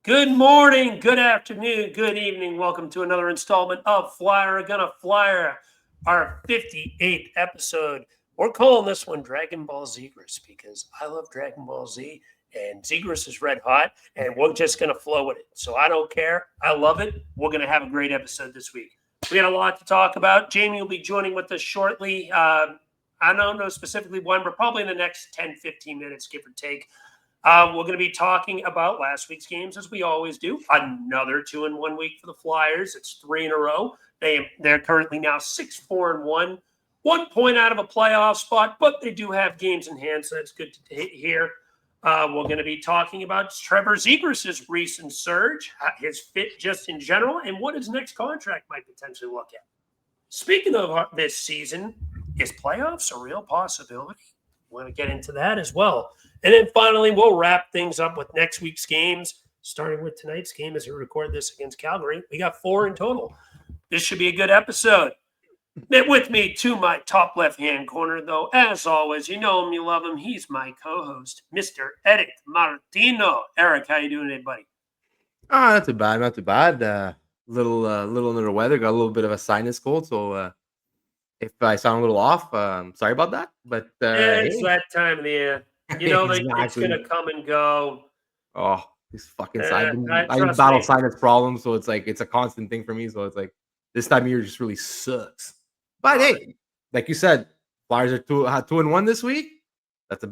Good morning, good afternoon, good evening. Welcome to another installment of Flyera Gonna Flyer, our 58th episode. We're calling this one Dragonball Zegras because I love Dragon Ball Z and Zegras is red hot and we're just going to flow with it. So I don't care. I love it. We're going to have a great episode this week. We got a lot to talk about. Jamey will be joining with us shortly. I don't know specifically when, but probably in the next 10, 15 minutes, give or take. We're going to be talking about last week's games, as we always do. Another 2-1 week for the Flyers. It's 3 in a row. They're currently now 6-4-1, 1 point out of a playoff spot, but they do have games in hand, so that's good to hear. We're going to be talking about Trevor Zegras' recent surge, his fit just in general, and what his next contract might potentially look at. Speaking of this season, is playoffs a real possibility? We're going to get into that as well. And then finally, we'll wrap things up with next week's games, starting with tonight's game as we record this against Calgary. We got 4 in total. This should be a good episode. With me to my top left-hand corner, though, as always, you know him, you love him. He's my co-host, Mr. Eric Martino. Eric, how you doing today, buddy? Not too bad, not too bad. Little under the weather. Got a little bit of a sinus cold, so if I sound a little off, sorry about that. But it's that time of the year. You know, exactly. It's gonna come and go. Oh, this fucking I trust battle me. sinus problems, so it's like it's a constant thing for me. So it's like this time of year just really sucks. But hey, like you said, Flyers are 2-1 this week. That's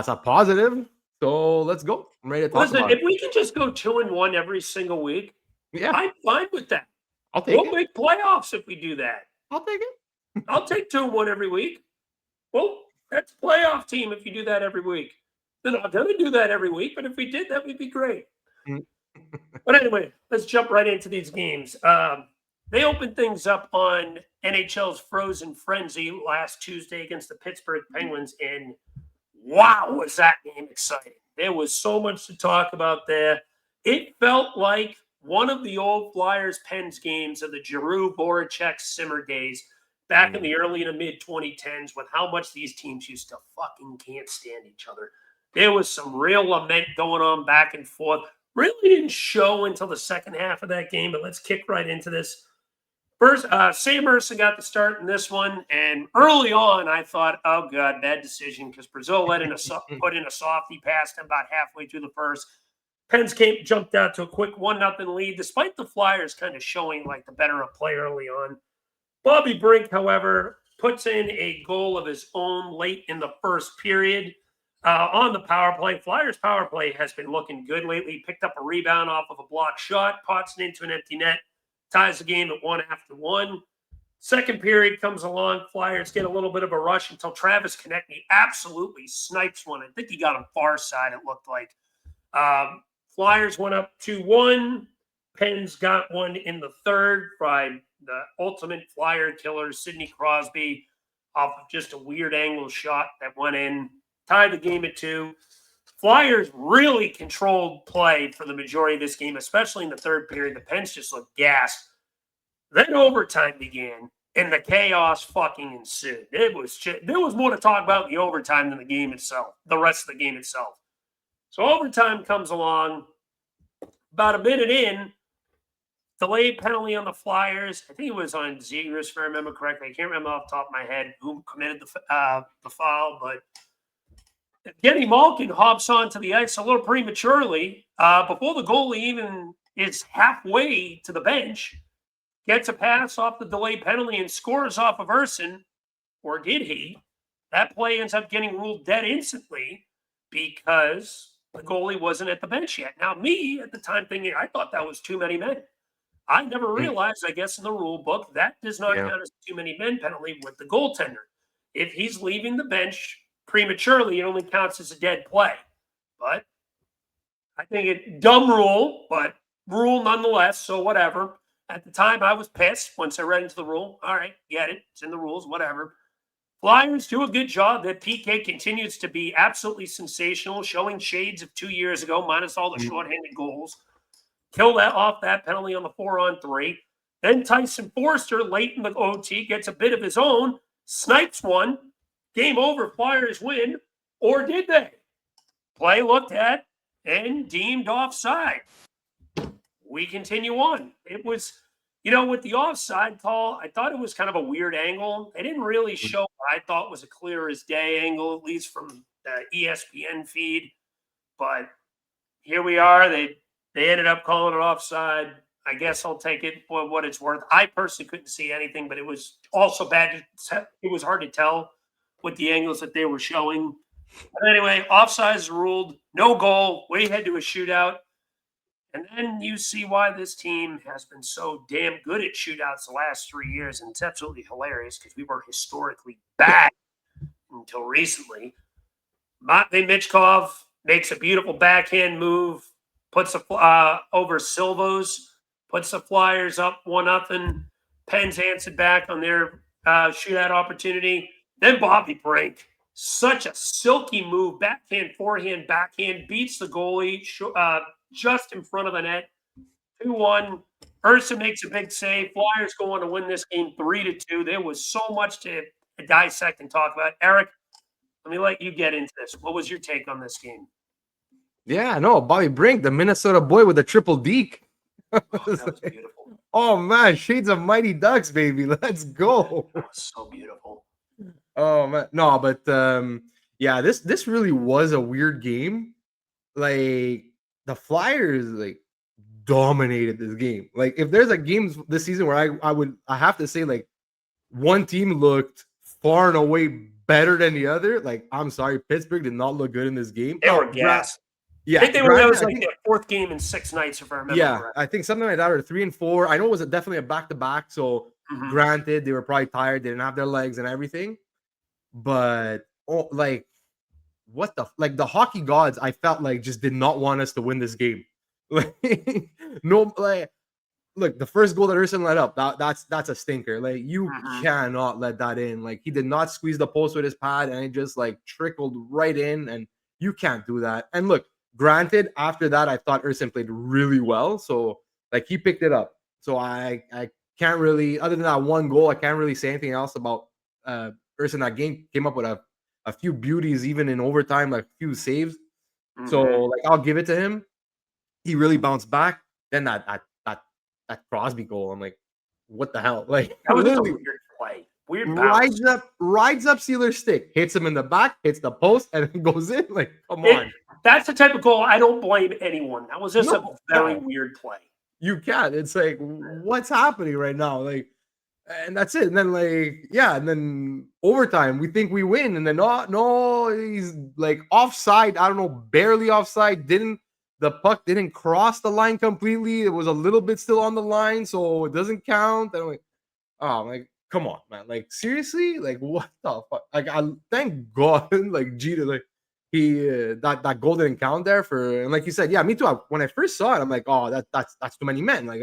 a positive. So let's go. I'm ready to talk about it. If we can just go 2-1 every single week, yeah, I'm fine with that. I'll take it. We'll make playoffs if we do that. I'll take it. I'll take 2-1 every week. Well, that's a playoff team if you do that every week. They're not going to do that every week, but if we did, that would be great. But anyway, let's jump right into these games. They opened things up on NHL's Frozen Frenzy last Tuesday against the Pittsburgh Penguins, and wow, was that game exciting. There was so much to talk about there. It felt like one of the old Flyers Pens games of the Giroux, Voracek, Simmer days back in the early to mid 2010s with how much these teams used to fucking can't stand each other. There was some real lament going on back and forth. Really didn't show until the second half of that game, but let's kick right into this. First, Sam Ersson got the start in this one, and early on, I thought, oh, God, bad decision, because Brazil put in a softie past him about halfway through the first. Pens jumped out to a quick 1-0 lead, despite the Flyers kind of showing like the better of play early on. Bobby Brink, however, puts in a goal of his own late in the first period. On the power play, Flyers power play has been looking good lately. Picked up a rebound off of a blocked shot, pots it into an empty net, ties the game at 1-1. Second period comes along. Flyers get a little bit of a rush until Travis Konechny absolutely snipes one. I think he got him far side, it looked like. Flyers went up 2-1. Pens got one in the third by the ultimate Flyer killer, Sidney Crosby, off of just a weird angle shot that went in. Tied the game at 2. Flyers really controlled play for the majority of this game, especially in the third period. The Pens just looked gassed. Then overtime began, and the chaos fucking ensued. There was more to talk about in the overtime than the game itself, the rest of the game itself. So overtime comes along. About a minute in, delayed penalty on the Flyers. I think it was on Zegras, if I remember correctly. I can't remember off the top of my head who committed the foul, but Evgeny Malkin hops onto the ice a little prematurely before the goalie even is halfway to the bench, gets a pass off the delayed penalty and scores off of Ersson, or did he? That play ends up getting ruled dead instantly because the goalie wasn't at the bench yet. Now, me at the time thinking, I thought that was too many men. I never realized, I guess, in the rule book, that does not count as a too many men penalty with the goaltender. If he's leaving the bench prematurely, it only counts as a dead play. But I think it dumb rule, but rule nonetheless, so whatever. At the time, I was pissed once I read into the rule. All right, get it. It's in the rules, whatever. Flyers do a good job. That PK continues to be absolutely sensational, showing shades of 2 years ago, minus all the shorthanded goals. Kill that off that penalty on the 4-on-3. Then Tyson Forster, late in the OT, gets a bit of his own, snipes one. Game over, Flyers win. Or did they? Play looked at and deemed offside. we continue on. It was, with the offside call, I thought it was kind of a weird angle. They didn't really show what I thought was a clear as day angle, at least from the ESPN feed. But here we are. They ended up calling it offside. I guess I'll take it for what it's worth. I personally couldn't see anything, but it was also bad. It was hard to tell with the angles that they were showing. But anyway, offsides ruled. No goal. We head to a shootout. And then you see why this team has been so damn good at shootouts the last 3 years. And it's absolutely hilarious because we were historically bad until recently. Matvey Michkov makes a beautiful backhand move, puts over Silvos, puts the Flyers up 1-0. Pens answered back on their shootout opportunity. Then Bobby Brink, such a silky move, backhand, forehand, backhand, beats the goalie just in front of the net. 2-1. Ursa makes a big save. Flyers go on to win this game 3-2. There was so much to dissect and talk about. Eric, let me let you get into this. What was your take on this game? Yeah, no, Bobby Brink, the Minnesota boy with a triple deke. That was beautiful. Oh man, shades of Mighty Ducks, baby. Let's go. That was so beautiful. Oh man, no, but yeah, this really was a weird game. Like the Flyers like dominated this game. Like if there's a game this season where I have to say like one team looked far and away better than the other. Like I'm sorry, Pittsburgh did not look good in this game. They were gas. Yeah, I think that was like their fourth game in 6 nights, if I remember. Yeah, correctly. I think something like that, or 3 and 4. I know it was definitely a back-to-back. So granted, they were probably tired, they didn't have their legs and everything. But like, what the hockey gods, I felt like just did not want us to win this game. Like, no, like, look, the first goal that Urson let up, that's a stinker. Like, you cannot let that in. Like, he did not squeeze the post with his pad, and it just like trickled right in, and you can't do that. And look, granted, after that, I thought Urson played really well, so like he picked it up. So I can't really, other than that one goal, I can't really say anything else about Urson. That game came up with a few beauties, even in overtime, like a few saves. So like I'll give it to him. He really bounced back. Then that Crosby goal, I'm like, what the hell? Like that was a weird play. Weird bounce. rides up Sealer's stick, hits him in the back, hits the post, and it goes in. Like, come on. That's the type of goal I don't blame anyone. That was just a very weird play. You can't. It's like, what's happening right now? Like, and that's it. And then like, yeah, and then overtime, we think we win, and then no, he's like offside. I don't know, barely offside. The puck didn't cross the line completely. It was a little bit still on the line, so it doesn't count. And I'm like, oh, like, come on, man. Like, seriously? Like, what the fuck? Like, I thank God, like, Jeter, like, he that goal didn't count there for. And like you said, yeah, me too. When I first saw it, I'm like, oh, that's too many men. Like,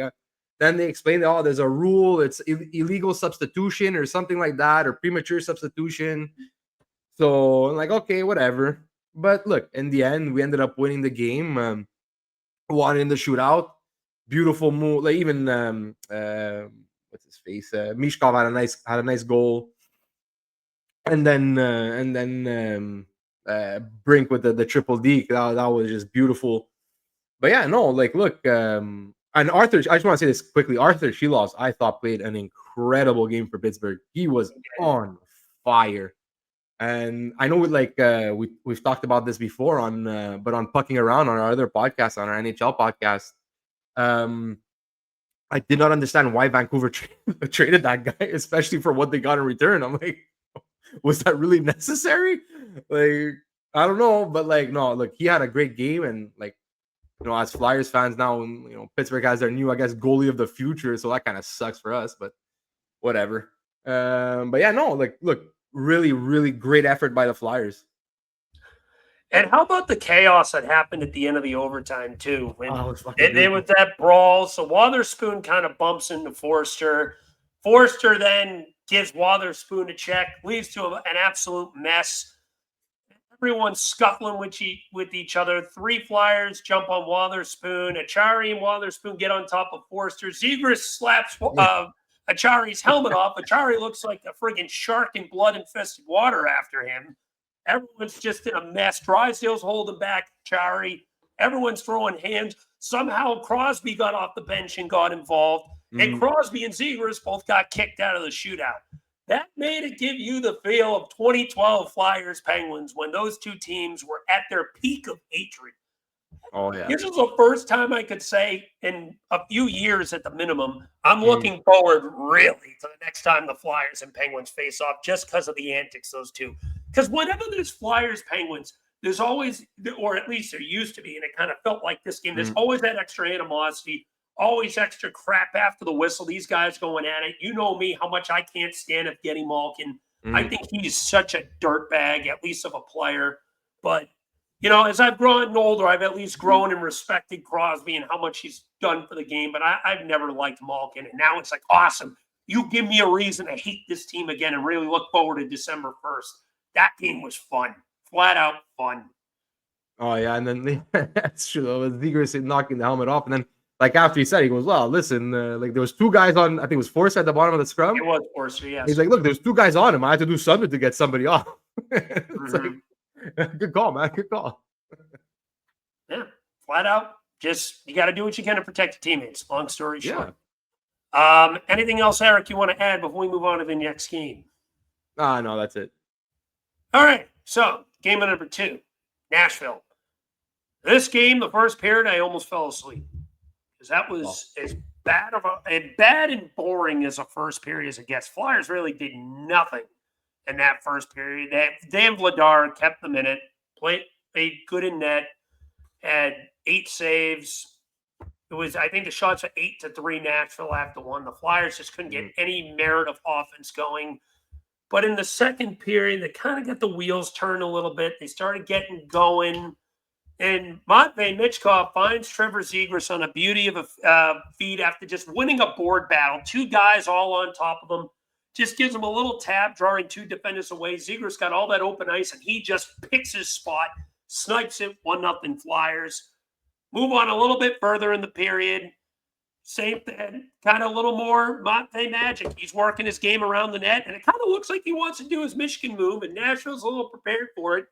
then they explained, oh, there's a rule. It's illegal substitution or something like that, or premature substitution. So I'm like, okay, whatever. But look, in the end, we ended up winning the game. Won in the shootout. Beautiful move. Like even what's his face? Mishkov had a nice goal. And then Brink with the triple D. That was just beautiful. But yeah, no, like look, and Arthur, I just want to say this quickly. Arthur Shilovs, I thought, played an incredible game for Pittsburgh. He was on fire. And I know we've talked about this before but on Pucking Around on our other podcast, on our NHL podcast, I did not understand why Vancouver traded that guy, especially for what they got in return. I'm like, was that really necessary? Like, I don't know, but like, no, look, he had a great game, and like, you know, as Flyers fans now, you know, Pittsburgh has their new, I guess, goalie of the future, so that kind of sucks for us, but whatever. But yeah, no, like, look. Really, really great effort by the Flyers. And how about the chaos that happened at the end of the overtime, too? When there was that brawl. So Wotherspoon kind of bumps into Forster. Forster then gives Wotherspoon a check, leads to an absolute mess. Everyone's scuffling with each other. 3 Flyers jump on Wotherspoon. Achari and Wotherspoon get on top of Forster. Zegras slaps Achari's helmet off. Achari looks like a friggin' shark in blood-infested water after him. Everyone's just in a mess. Drysdale's holding back Achari. Everyone's throwing hands. Somehow Crosby got off the bench and got involved, and Crosby and Zegras both got kicked out of the shootout. That made it give you the feel of 2012 Flyers Penguins when those two teams were at their peak of hatred. Oh, yeah. This is the first time I could say in a few years at the minimum, I'm looking forward really to the next time the Flyers and Penguins face off just because of the antics, those two. Because whenever there's Flyers Penguins, there's always, or at least there used to be, and it kind of felt like this game, there's always that extra animosity, always extra crap after the whistle. These guys going at it. You know me, how much I can't stand Evgeny Malkin. I think he's such a dirtbag, at least of a player. But you know, as I've grown older, I've at least grown and respected Crosby and how much he's done for the game. But I've never liked Malkin. And now it's like, awesome. You give me a reason to hate this team again and really look forward to December 1st. That game was fun. Flat out fun. Oh, yeah. And then that's true. Zegras knocking the helmet off. And then, like, after he said, he goes, well, listen, like, there was two guys on, I think it was Forster at the bottom of the scrum. It was Forster, yes. He's like, look, there's two guys on him. I had to do something to get somebody off. It's like, good call, man. Good call. Yeah, flat out. Just you got to do what you can to protect your teammates. Long story short. Yeah. Anything else, Eric, you want to add before we move on to the next game? No, that's it. All right. So, game number 2, Nashville. This game, the first period, I almost fell asleep because that was as bad and boring as a first period as it gets. Flyers really did nothing in that first period. Dan Vladar kept them in it, played good in net, had 8 saves. It was, I think the shots were 8-3 Nashville after 1. The Flyers just couldn't get any merit of offense going. But in the second period, they kind of got the wheels turned a little bit. They started getting going. And Matvei Michkov finds Trevor Zegras on a beauty of a feed after just winning a board battle. 2 guys all on top of him. Just gives him a little tap, drawing 2 defenders away. Zegras got all that open ice, and he just picks his spot, snipes it, 1-0 Flyers. Move on a little bit further in the period. Same thing, kind of a little more Matvei magic. He's working his game around the net, and it kind of looks like he wants to do his Michigan move, and Nashville's a little prepared for it.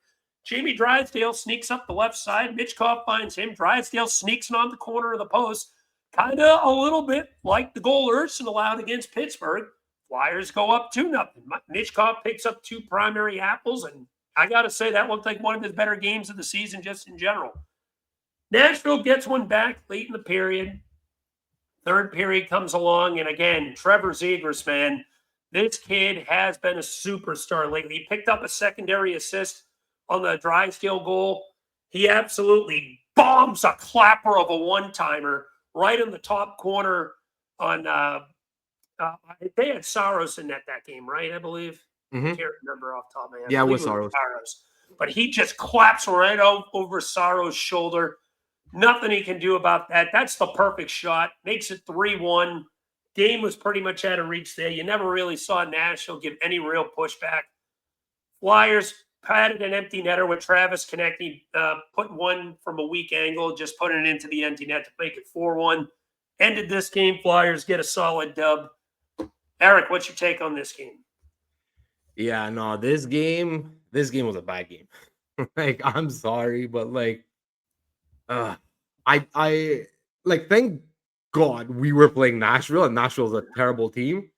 Jamey Drysdale sneaks up the left side. Michkov finds him. Drysdale sneaks on the corner of the post. Kind of a little bit like the goal Urson allowed against Pittsburgh. Flyers go up 2-0. Michkov picks up 2 primary apples, and I got to say that looked like one of his better games of the season just in general. Nashville gets one back late in the period. Third period comes along, and again, Trevor Zegras, man, this kid has been a superstar lately. He picked up a secondary assist on the Drysdale goal. He absolutely bombs a clapper of a one-timer right in the top corner on they had Saros in that game, right? I believe. I can't remember off the top of my head. Yeah, it was Saros. But he just claps right over Saros' shoulder. Nothing he can do about that. That's the perfect shot. Makes it 3-1. Game was pretty much out of reach there. You never really saw Nashville give any real pushback. Flyers patted an empty netter with Travis Konecny, put one from a weak angle, just putting it into the empty net to make it 4-1. Ended this game. Flyers get a solid dub. Eric, what's your take on this game? Yeah, no, this game was a bad game. Like, I'm sorry, but like, I like, thank God we were playing Nashville, and Nashville's a terrible team.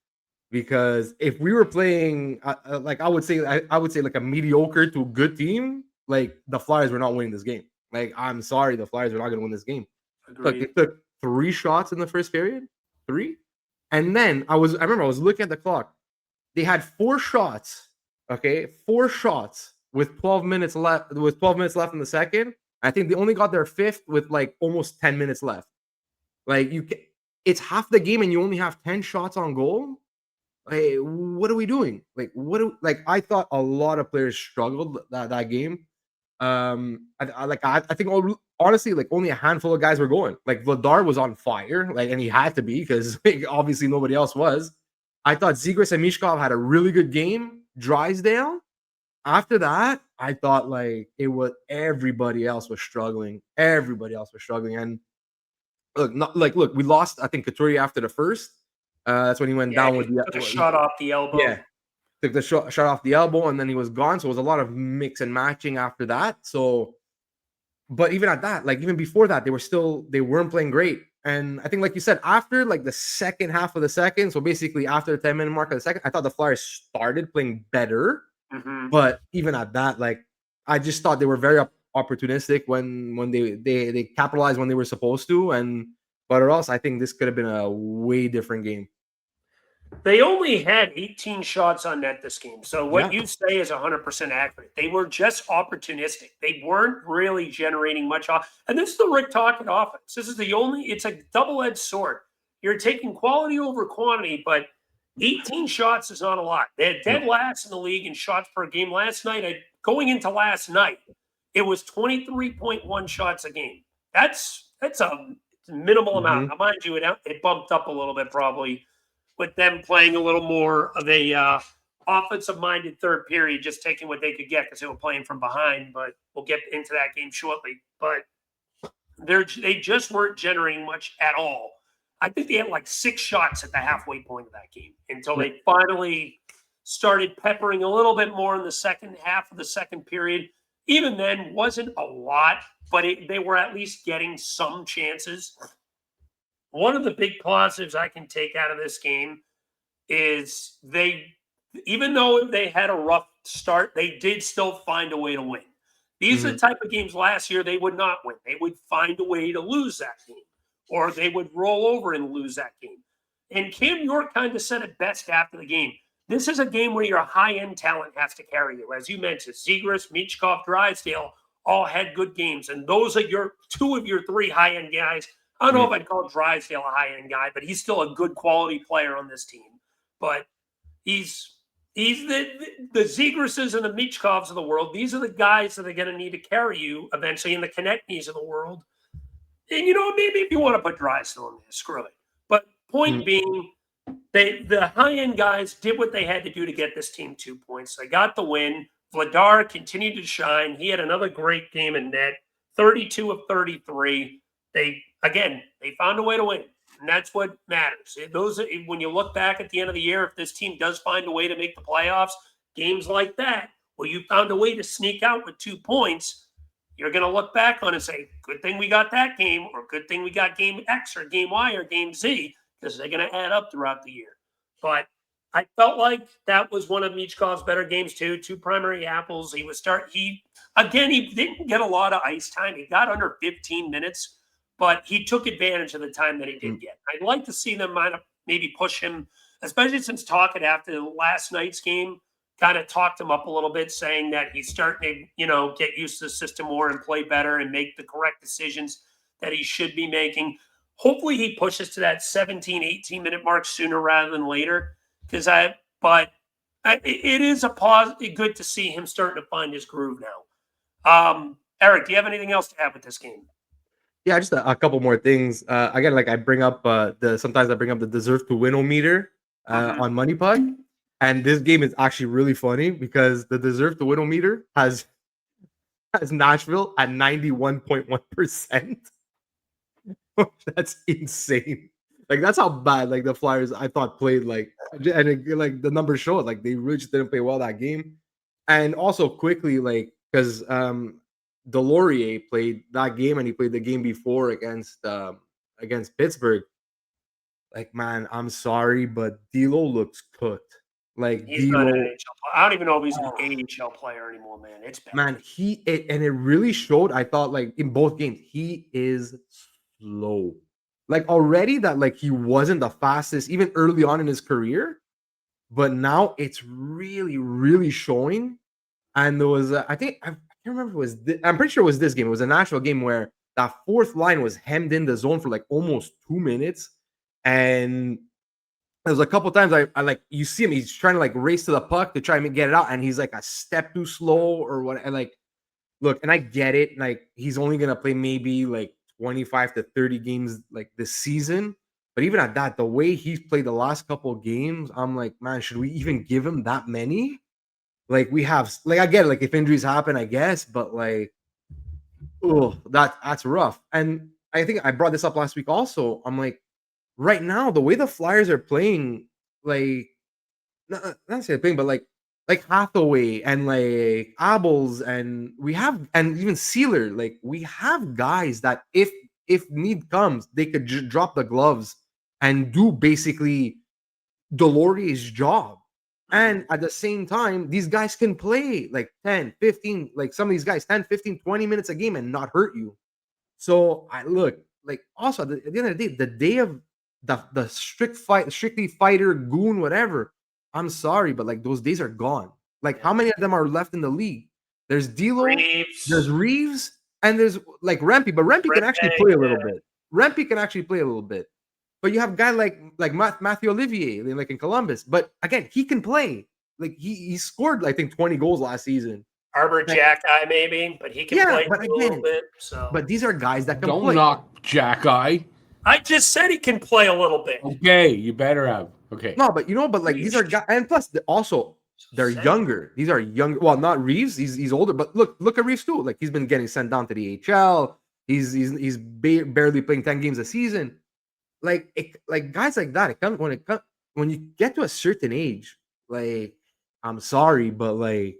Because if we were playing, like, I would say like a mediocre to good team, like, the Flyers were not winning this game. Like, I'm sorry, the Flyers are not going to win this game. Agreed. Look, it took 3 shots in the first period, 3, and then I remember I was looking at the clock. They had 4 shots, okay, 4 shots with 12 minutes left. With 12 minutes left in the second, I think they only got their 5th with like almost 10 minutes left. Like, it's half the game, and you only have 10 shots on goal. Hey, what are we doing? Like, I thought a lot of players struggled that game. I think honestly, like, only a handful of guys were going. Like, Vladar was on fire, like, and he had to be because like, obviously nobody else was. I thought Zegras and Michkov had a really good game. Drysdale. After that, I thought like everybody else was struggling. Everybody else was struggling, and look, we lost. I think Couturier after the first. That's when he went down with the shot off the elbow. Yeah, took the shot off the elbow, and then he was gone. So it was a lot of mix and matching after that. So, but even at that, like even before that, they weren't playing great. And I think, like you said, after like the second half of the second, so basically after the 10-minute mark of the second, I thought the Flyers started playing better. But even at that, like I just thought they were very opportunistic when they capitalized when they were supposed to, but or else I think this could have been a way different game. They only had 18 shots on net this game. So what Yeah. you say is 100% accurate. They were just opportunistic. They weren't really generating much off. And this is the Rick Tocchet offense. This is it's a double-edged sword. You're taking quality over quantity, but 18 shots is not a lot. They had dead last in the league in shots per game. Last night, going into last night, it was 23.1 shots a game. That's a minimal amount. Now, mind you, it bumped up a little bit probably with them playing a little more of a offensive-minded third period, just taking what they could get because they were playing from behind. But we'll get into that game shortly. But they just weren't generating much at all. I think they had like 6 shots at the halfway point of that game until they finally started peppering a little bit more in the second half of the second period. Even then, wasn't a lot, but they were at least getting some chances. One of the big positives I can take out of this game is even though they had a rough start, they did still find a way to win. These are the type of games last year they would not win. They would find a way to lose that game, or they would roll over and lose that game. And Cam York kind of said it best after the game. This is a game where your high-end talent has to carry you. As you mentioned, Zegras, Michkov, Drysdale all had good games, and those are two of your 3 high-end guys. I don't know if I'd call Drysdale a high-end guy, but he's still a good quality player on this team. But he's the Zegrases and the Michkovs of the world. These are the guys that are going to need to carry you eventually, in the Konechny's of the world. And, maybe if you want to put Drysdale in there, screw it. But point being, the high-end guys did what they had to do to get this team 2 points. They got the win. Vladar continued to shine. He had another great game in net, 32 of 33. They found a way to win, and that's what matters. When you look back at the end of the year, if this team does find a way to make the playoffs, games like that, where you found a way to sneak out with 2 points, you're going to look back on and say, good thing we got that game, or good thing we got game X or game Y or game Z, because they're going to add up throughout the year. But I felt like that was one of Michkov's better games too. 2 primary apples. He didn't get a lot of ice time. He got under 15 minutes. But he took advantage of the time that he did get. I'd like to see them maybe push him, especially since Tocchet after last night's game kind of talked him up a little bit, saying that he's starting to, get used to the system more and play better and make the correct decisions that he should be making. Hopefully he pushes to that 17, 18-minute mark sooner rather than later. It is good to see him starting to find his groove now. Eric, do you have anything else to add with this game? Yeah, just a couple more things. Again, like I bring up sometimes I bring up the deserve to win meter on Money Puck, and this game is actually really funny because the deserve to win meter has Nashville at 91.1%. That's insane. Like that's how bad like the Flyers I thought played like the numbers show it, like they really just didn't play well that game. And also quickly because Delorier played that game and he played the game before against Pittsburgh. Like, man, I'm sorry, but D'Lo looks cooked. Like he's not an NHL player. I don't even know if he's an AHL player anymore, man. It's bad. Man, and it really showed. I thought like in both games, he is slow. Like already that like he wasn't the fastest even early on in his career, but now it's really, really showing. And there was I can't remember if it was I'm pretty sure it was this game. It was a national game where that 4th line was hemmed in the zone for like almost 2 minutes. And there was a couple times I like you see him, he's trying to like race to the puck to try and get it out, and he's like a step too slow or what. And like, look, and I get it, like he's only gonna play maybe like 25 to 30 games like this season. But even at that, the way he's played the last couple of games, I'm like, man, should we even give him that many? Like we have, like I get it, like if injuries happen, I guess, but like, oh, that's rough. And I think I brought this up last week also. I'm like, right now, the way the Flyers are playing, like not necessarily playing, but like like Hathaway and like Abels, and we have, and even Sealer. Like we have guys that if need comes, they could drop the gloves and do basically Delorier's job. And at the same time, these guys can play like 10, 15, like some of these guys, 10, 15, 20 minutes a game and not hurt you. So I look like also at the end of the day of the strictly fighter goon, whatever. I'm sorry, but like those days are gone. Like how many of them are left in the league? There's D'Lo, there's Reeves, and there's like Rempe, but Rempe can actually play a little bit. Rempe can actually play a little bit. But you have a guy like Matthew Olivier, like in Columbus. But again, he can play. Like he scored, I think, 20 goals last season. Arbor Jack Eye, maybe, but he can play a little bit. So, but these are guys that can Don't play. knock Jack Eye. I just said he can play a little bit. Okay, you better have. Okay. No, but but like these are guys, and plus they're younger. These are younger. Well, not Reeves. He's older, but look at Reeves too. Like he's been getting sent down to the HL. He's barely playing 10 games a season. Like guys like that. When you get to a certain age. Like I'm sorry, but like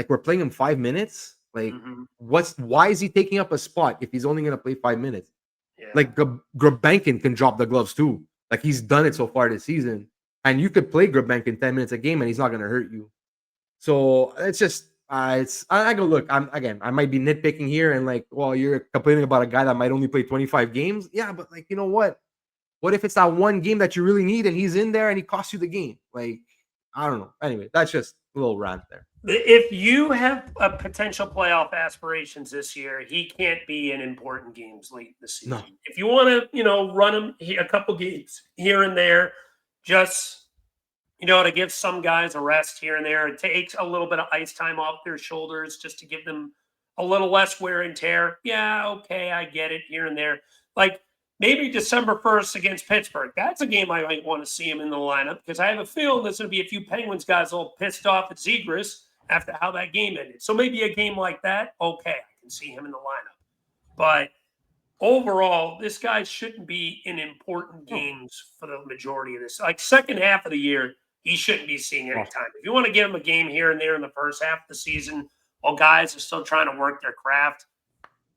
we're playing him 5 minutes. Like why is he taking up a spot if he's only gonna play 5 minutes? Yeah. Like Grabankin can drop the gloves too. Like he's done it so far this season, and you could play Grabankin 10 minutes a game, and he's not gonna hurt you. So it's just I go look. I might be nitpicking here, and like, well, you're complaining about a guy that might only play 25 games. Yeah, but like, you know what? What if it's that one game that you really need, and he's in there and he costs you the game? Like, I don't know. Anyway, that's just a little rant there. If you have a potential playoff aspirations this year, he can't be in important games late this season. No. If you want to, run him a couple games here and there, just to give some guys a rest here and there. It takes a little bit of ice time off their shoulders just to give them a little less wear and tear. Yeah, okay, I get it here and there. Like maybe December 1st against Pittsburgh. That's a game I might want to see him in the lineup because I have a feeling there's going to be a few Penguins guys all pissed off at Zegras after how that game ended. So maybe a game like that, okay, I can see him in the lineup. But overall, this guy shouldn't be in important games for the majority of this. Like second half of the year, he shouldn't be seeing any time. If you want to give him a game here and there in the first half of the season, while guys are still trying to work their craft,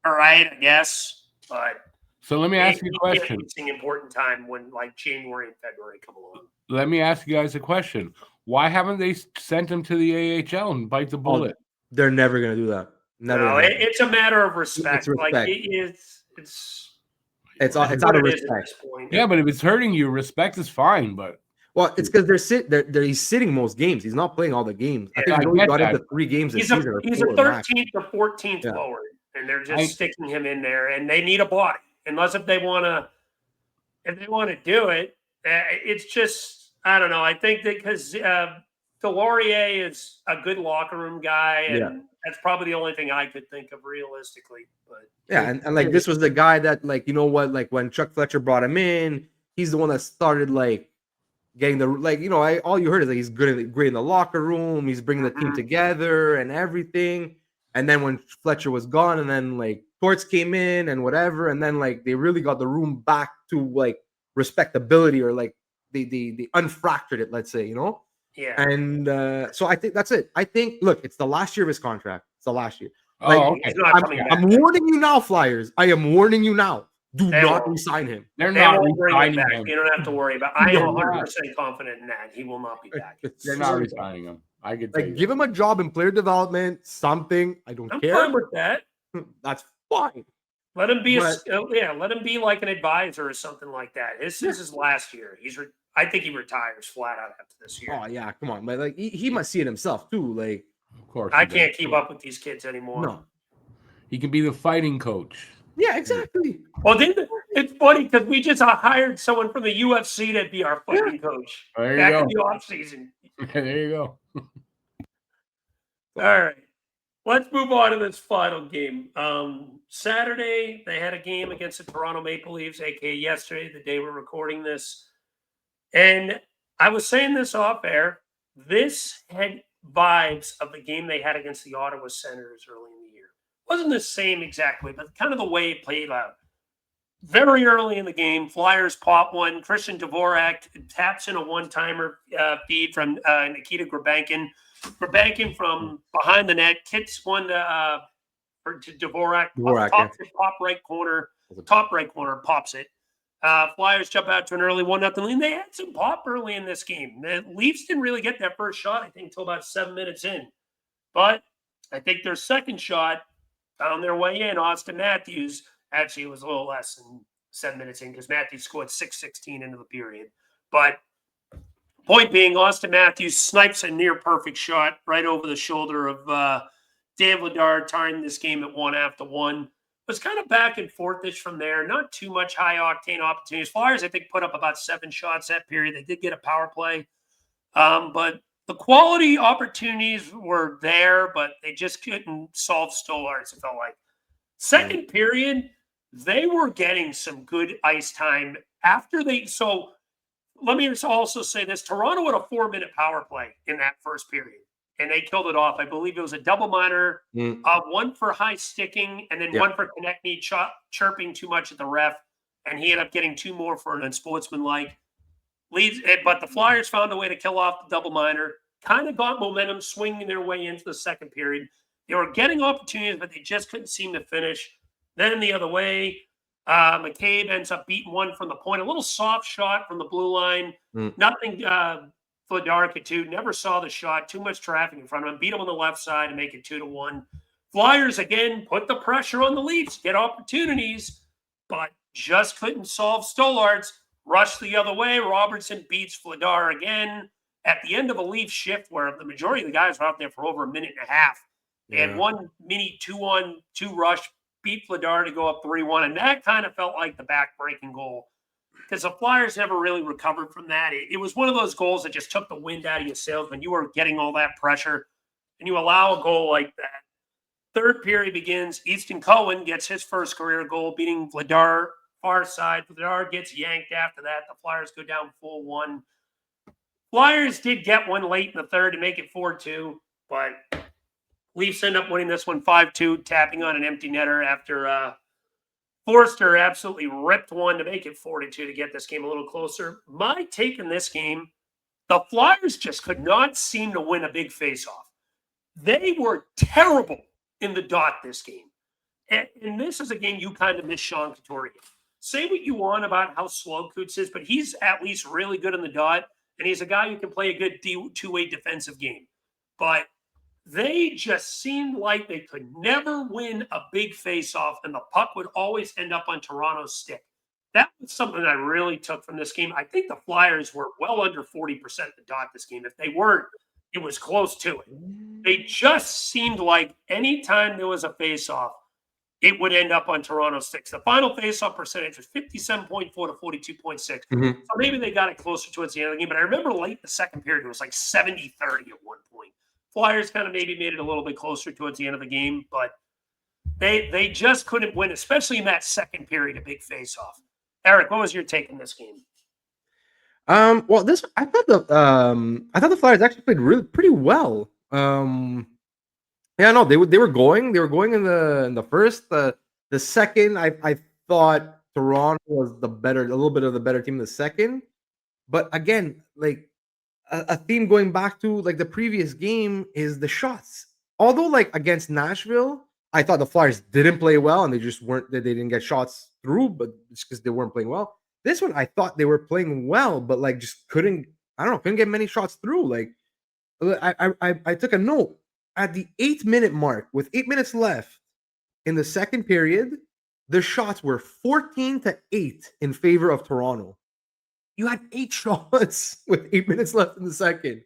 all right, I guess. But so let me ask you a question. It's an important time when like January and February come along. Let me ask you guys a question. Why haven't they sent him to the AHL and bite the bullet? They're never going to do that. No, it's a matter of respect. Like it's out of respect. Yeah, but if it's hurting you, respect is fine. But it's because he's sitting most games. He's not playing all the games. I think he only got into 3 games this season. He's a 13th or 14th forward, and they're just sticking him in there. And they need a body, unless if they want to do it. It's just I don't know. I think that because Delorier is a good locker room guy, and that's probably the only thing I could think of realistically. But and like this was the guy that like when Chuck Fletcher brought him in, he's the one that started like getting the all you heard is that he's great in the locker room. He's bringing the team together and everything. And then when Fletcher was gone, and then like Torts came in and whatever, and then like they really got the room back to like respectability or like they unfractured it, let's say, Yeah. And so I think that's it. I think look, it's the last year of his contract. It's the last year. Okay. I'm warning you now, Flyers. I am warning you now. Do not resign him. They're not resigning him. You don't have to worry about. I am 100% confident in that he will not be back. They're not resigning him. I could give him a job in player development, something. I don't care. I'm fine with that. That's fine. Let him be let him be like an advisor or something like that. This is his last year. I think he retires flat out after this year. Oh yeah, come on, but like he must see it himself too. Like, of course, I can't keep up with these kids anymore. No, he can be the fighting coach. Yeah, exactly. Well, it's funny because we just hired someone from the UFC to be our fighting coach back in the off season. There you go. All right. Let's move on to this final game. Saturday, they had a game against the Toronto Maple Leafs, aka yesterday, the day we're recording this. And I was saying this off air. This had vibes of the game they had against the Ottawa Senators early in the year. Wasn't the same exactly, but kind of the way it played out. very early in the game, Flyers pop one. Christian Dvorak taps in a one-timer feed from Nikita Grabankin. Grabankin from behind the net kicks one to Dvorak. Top right corner, pops it. Flyers jump out to an early 1-0 lead. They had some pop early in this game. The Leafs didn't really get that first shot, I think, until about 7 minutes in. But I think their second shot found their way in. Austin Matthews, actually, it was a little less than 7 minutes in because Matthews scored 6:16 into the period. But point being, Austin Matthews snipes a near perfect shot right over the shoulder of Dan Vladar, tying this game at 1-1. Was kind of back and forth-ish from there. Not too much high-octane opportunities. Flyers, I think, put up about 7 shots that period. They did get a power play. But the quality opportunities were there, but they just couldn't solve Stolarz, it felt like. Second period, they were getting some good ice time after they – so let me also say this. Toronto had a 4-minute power play in that first period. And they killed it off. I believe it was a double minor, one for high sticking, and then one for Konechny chirping too much at the ref. And he ended up getting 2 more for an unsportsmanlike. But the Flyers found a way to kill off the double minor, kind of got momentum, swinging their way into the second period. They were getting opportunities, but they just couldn't seem to finish. Then the other way, McCabe ends up beating one from the point. A little soft shot from the blue line. Nothing Vladar could do. Never saw the shot. Too much traffic in front of him. Beat him on the left side and make it 2-1. Flyers, again, put the pressure on the Leafs. Get opportunities, but just couldn't solve Stolarz. Rush the other way. Robertson beats Vladar again at the end of a Leaf shift where the majority of the guys were out there for over a minute and a half. They had one mini 2-on-2 rush, beat Vladar to go up 3-1, and that kind of felt like the back-breaking goal because the Flyers never really recovered from that. It was one of those goals that just took the wind out of your sails when you were getting all that pressure, and you allow a goal like that. Third period begins. Easton Cohen gets his first career goal, beating Vladar far side. Vladar gets yanked after that. The Flyers go down 4-1. Flyers did get one late in the third to make it 4-2, but Leafs end up winning this one 5-2, tapping on an empty netter after Forster absolutely ripped one to make it 4-2 to get this game a little closer. My take in this game, the Flyers just could not seem to win a big face-off. They were terrible in the dot this game. And this is a game you kind of miss Sean Couturier. Say what you want about how slow Coots is, but he's at least really good in the dot, and he's a guy who can play a good two-way defensive game. But they just seemed like they could never win a big face-off, and the puck would always end up on Toronto's stick. That was something I really took from this game. I think the Flyers were well under 40% the dot this game. If they weren't, it was close to it. They just seemed like anytime there was a face-off, it would end up on Toronto's sticks. The final face-off percentage was 57.4 to 42.6. So maybe they got it closer towards the end of the game. But I remember late in the second period, it was like 70-30 at one point. Flyers kind of maybe made it a little bit closer towards the end of the game, but they just couldn't win, especially in that second period, a big face-off. Eric, what was your take in this game? Well, I thought the Flyers actually played pretty well. Yeah, no, they were going in the first. The second, I thought Toronto was a little bit of the better team in the second. But again, like a theme going back to like the previous game is the shots. Although like against Nashville, I thought the Flyers didn't play well and they didn't get shots through, but it's because they weren't playing well. This one, I thought they were playing well, but like just couldn't get many shots through. Like I took a note at the 8-minute mark with 8 minutes left in the second period, the shots were 14-8 in favor of Toronto. You had 8 shots with 8 minutes left in the second.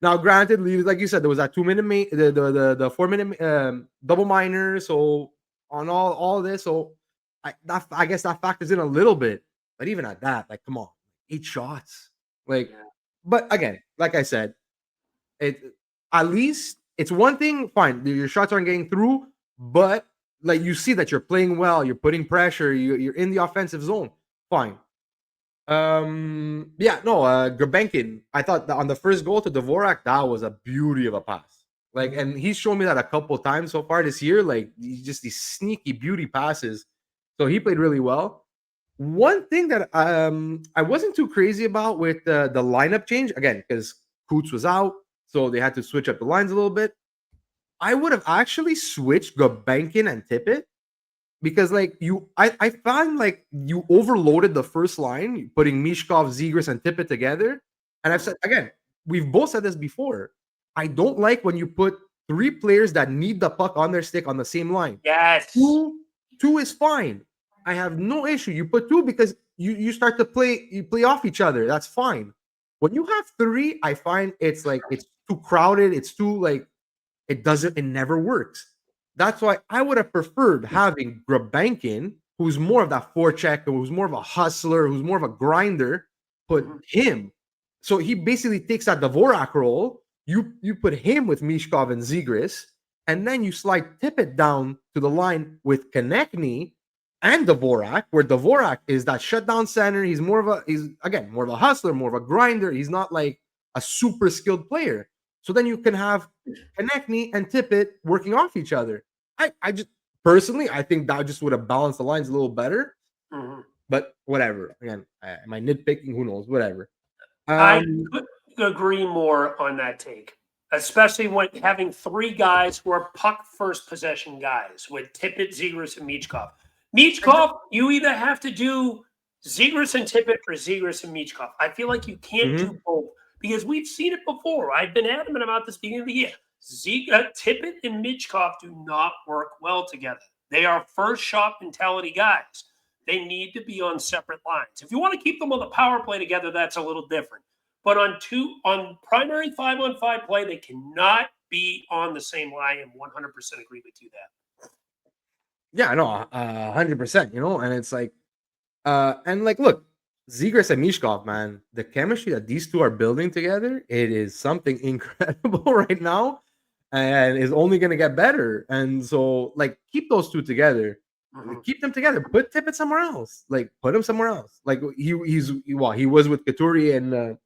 Now, granted, like you said, there was that 2-minute, the 4-minute double minor. So on all this, so I guess that factors in a little bit. But even at that, like, come on, 8 shots. Like, but again, like I said, at least it's one thing. Fine, your shots aren't getting through, but like you see that you're playing well, you're putting pressure, you're in the offensive zone. Fine. Grabankin, I thought that on the first goal to Dvorak, that was a beauty of a pass. Like, and he's shown me that a couple times so far this year. Like, just these sneaky beauty passes. So he played really well. One thing that I wasn't too crazy about with the lineup change, again, because Coots was out, so they had to switch up the lines a little bit. I would have actually switched Gulbenkian and Tippett because, like, I find like you overloaded the first line, putting Mishkov, Zegras, and Tippett together. And I've said again, we've both said this before. I don't like when you put three players that need the puck on their stick on the same line. Yes. Two is fine. I have no issue. You put two because you start to play off each other. That's fine. When you have three, I find it's like it's too crowded. It's too like it never works. That's why I would have preferred having Gulbenkian, who's more of that forecheck, who's more of a hustler, who's more of a grinder, put him. So he basically takes that Dvorak role. You put him with Mishkov and Zegras, and then you slide Tippett down to the line with Konechny and Dvorak, where Dvorak is that shutdown center. He's more of a hustler, more of a grinder. He's not like a super skilled player. So then you can have Konechny and Tippett working off each other. I just personally, I think that just would have balanced the lines a little better. But whatever. Again, am I nitpicking? Who knows? Whatever. I couldn't agree more on that take, especially when having three guys who are puck first possession guys with Tippett, Zegras, and Michkov. Michkov, you either have to do Zegras and Tippett or Zegras and Michkov. I feel like you can't do both because we've seen it before. I've been adamant about this beginning of the year. Tippett and Michkov do not work well together. They are first shot mentality guys. They need to be on separate lines. If you want to keep them on the power play together, that's a little different. But on primary 5-on-5 play, they cannot be on the same line, and 100% agree with you that. Yeah, I know, 100%. And it's like, and like, look, Zegras and Mishkov, man, the chemistry that these two are building together, it is something incredible right now, and is only going to get better. And so, like, keep those two together. Keep them together. Put Tippett somewhere else. Like, put him somewhere else. Like he was with Couturier and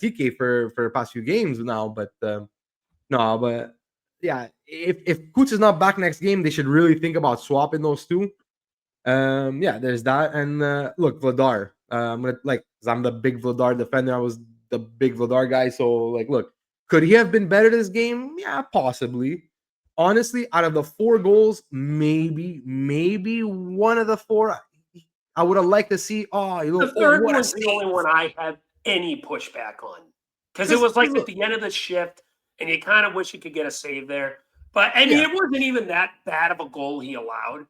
TK for the past few games now. But no, but yeah, if Coots is not back next game, they should really think about swapping those two. Yeah, there's that. And look, Vladar. I'm gonna because I'm the big Vladar defender. I was the big Vladar guy. So like, look, could he have been better this game? Yeah, possibly. Honestly, out of the 4 goals, maybe one of the 4 I would have liked to see. The third one's the only one I have any pushback on because it was like at the end of the shift, and you kind of wish you could get a save there. But I mean, it wasn't even that bad of a goal he allowed.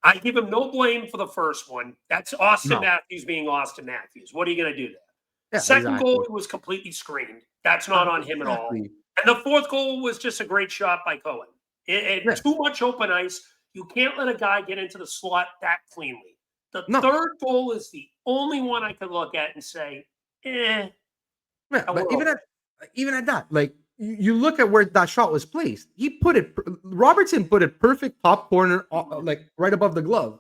I give him no blame for the first one. That's Austin Matthews being Austin Matthews. What are you going to do there? Yeah, Second goal, it was completely screened. That's not on him at all. And the fourth goal was just a great shot by Cohen. Too much open ice. You can't let a guy get into the slot that cleanly. The third goal is the only one I could look at and say, Yeah, but even at that, like you look at where that shot was placed. Robertson put it perfect top corner, like right above the glove.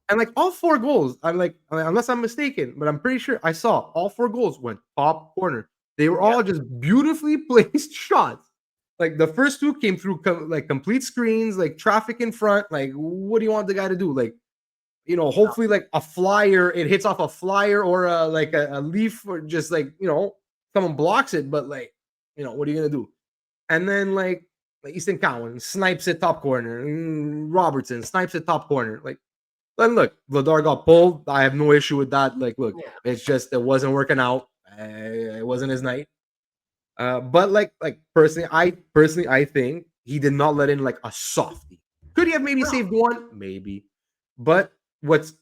And like all 4 goals, unless I'm mistaken, but I'm pretty sure I saw all 4 goals went top corner. They were all just beautifully placed shots. Like the first 2 came through like complete screens, like traffic in front. Like, what do you want the guy to do? Like, hopefully like a flyer, it hits off a flyer or a leaf, or just like, someone blocks it. But like, what are you gonna do? And then like Easton Cowan snipes it top corner. Robertson snipes it top corner. Like, then look, Vladar got pulled. I have no issue with that. Like, look, it's just it wasn't working out. It wasn't his night. But like personally, I think he did not let in like a softie. Could he have maybe saved one? Maybe. But what's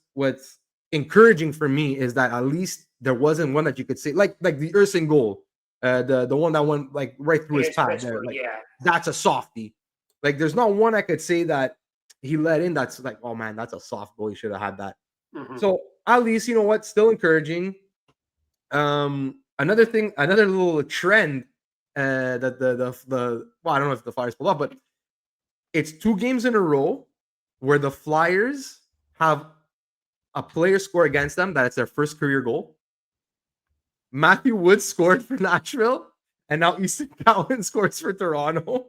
encouraging for me is that at least there wasn't one that you could say like the Ersin goal, the one that went like right through his pad there. Like, that's a softie. Like, there's not one I could say that he let in that's like, oh man, that's a soft goal. He should have had that. So at least, you know what, still encouraging. Another little trend that the I don't know if the Flyers pulled up, but it's 2 games in a row where the Flyers have a player score against them that it's their first career goal. Matthew Wood scored for Nashville, and now Easton Cowan scores for Toronto.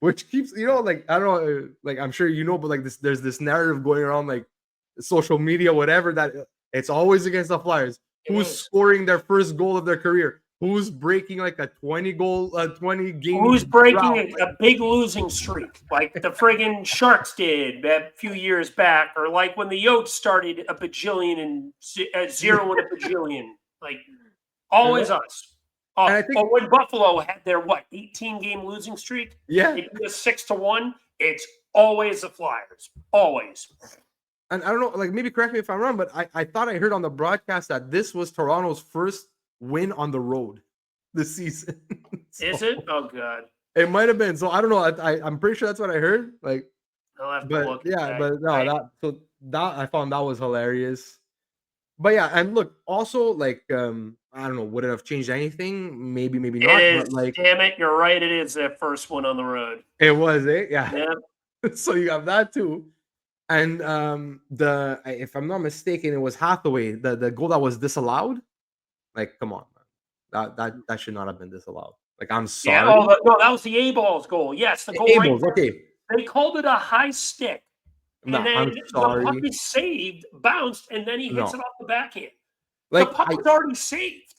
Which keeps, like, I don't know, like, I'm sure but like there's this narrative going around, like social media, whatever, that it's always against the Flyers. Who's scoring their first goal of their career? Who's breaking like a 20 game? Who's breaking a big losing streak, like the friggin' Sharks did a few years back, or like when the Yotes started a bajillion and 0 and a bajillion. Like always us. And I think, but when Buffalo had their 18-game losing streak, yeah, it was 6-1. It's always the Flyers, always. And I don't know, like maybe correct me if I'm wrong, but I thought I heard on the broadcast that this was Toronto's first win on the road this season. So, is it? Oh god, it might have been. So I don't know. I'm pretty sure that's what I heard. Like, I'll have to but look. yeah, but no, that I found that was hilarious. But yeah, and look, also like I don't know, would it have changed anything? Maybe not. It is. But like, Damn it, you're right. It is their first one on the road. it was, yeah. Yeah. So you have that too. And if I'm not mistaken, it was Hathaway, the goal that was disallowed. Like, come on, man. That should not have been disallowed. Like, I'm sorry. Yeah, no, that was the A-Ball's goal. Yes, the goal. A-Balls, okay. They called it a high stick. No, and then I'm sorry. The puck is saved, bounced, and then he hits it off the backhand. Like, the puck was already saved.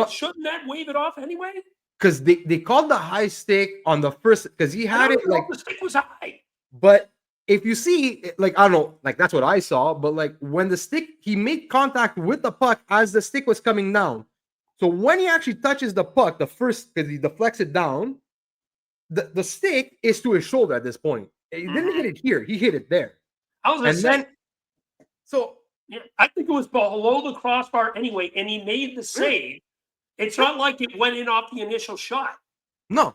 Shouldn't that wave it off anyway? Because they called the high stick on the first, because he had it like the stick was high. But if you see, like, I don't know, like that's what I saw, but like when the stick, he made contact with the puck as the stick was coming down. So when he actually touches the puck, the first, because he deflects it down, the stick is to his shoulder at this point. He didn't hit it here, he hit it there. I was gonna say, so yeah, I think it was below the crossbar anyway, and he made the save. It's not like it went in off the initial shot. No.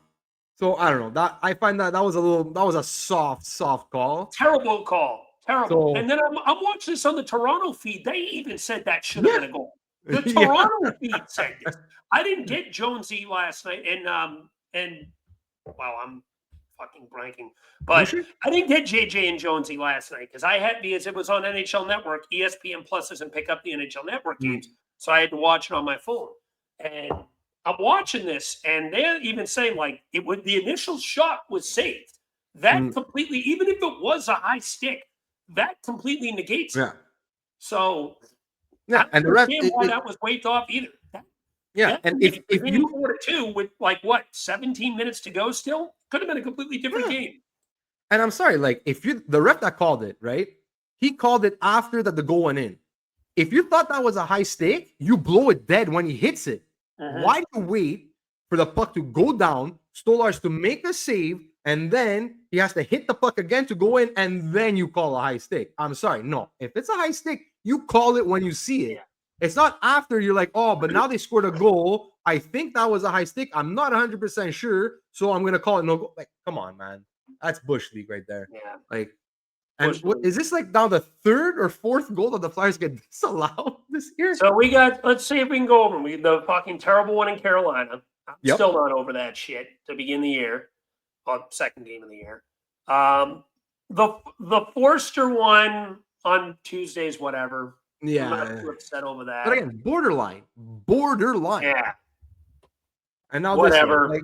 So I don't know. That I find that was a soft call. Terrible call. Terrible. And then I'm watching this on the Toronto feed. They even said that should have been a goal. The Toronto feed said this. I didn't get Jonesy last night, and wow, I'm fucking blanking. But I didn't get JJ and Jonesy last night because it was on NHL Network. ESPN Plus doesn't pick up the NHL Network games, so I had to watch it on my phone. And I'm watching this, and they're even saying like the initial shot was saved. That completely, even if it was a high stick, that completely negates it. So yeah, and the ref, why that was waved off either. And if you 4-2 with 17 minutes to go, still could have been a completely different game. And I'm sorry, like the ref that called it, right? He called it after that the goal went in. If you thought that was a high stake, you blow it dead when he hits it. Why do you wait for the puck to go down, Stolarz to make a save, and then he has to hit the puck again to go in, and then you call a high stick? I'm sorry. No. If it's a high stick, you call it when you see it. It's not after you're like, oh, but now they scored a goal. I think that was a high stick. I'm not 100% sure, so I'm going to call it no goal. Like, come on, man. That's Bush League right there. Yeah. Like, and what is this like now the third or fourth goal that the Flyers get disallowed this year? So let's see if we can go over them. The fucking terrible one in Carolina. I'm still not over that shit to begin the year. Second game of the year. The Forster one on Tuesdays, whatever. Yeah. I'm not too upset over that. But again, borderline. Yeah. And now whatever.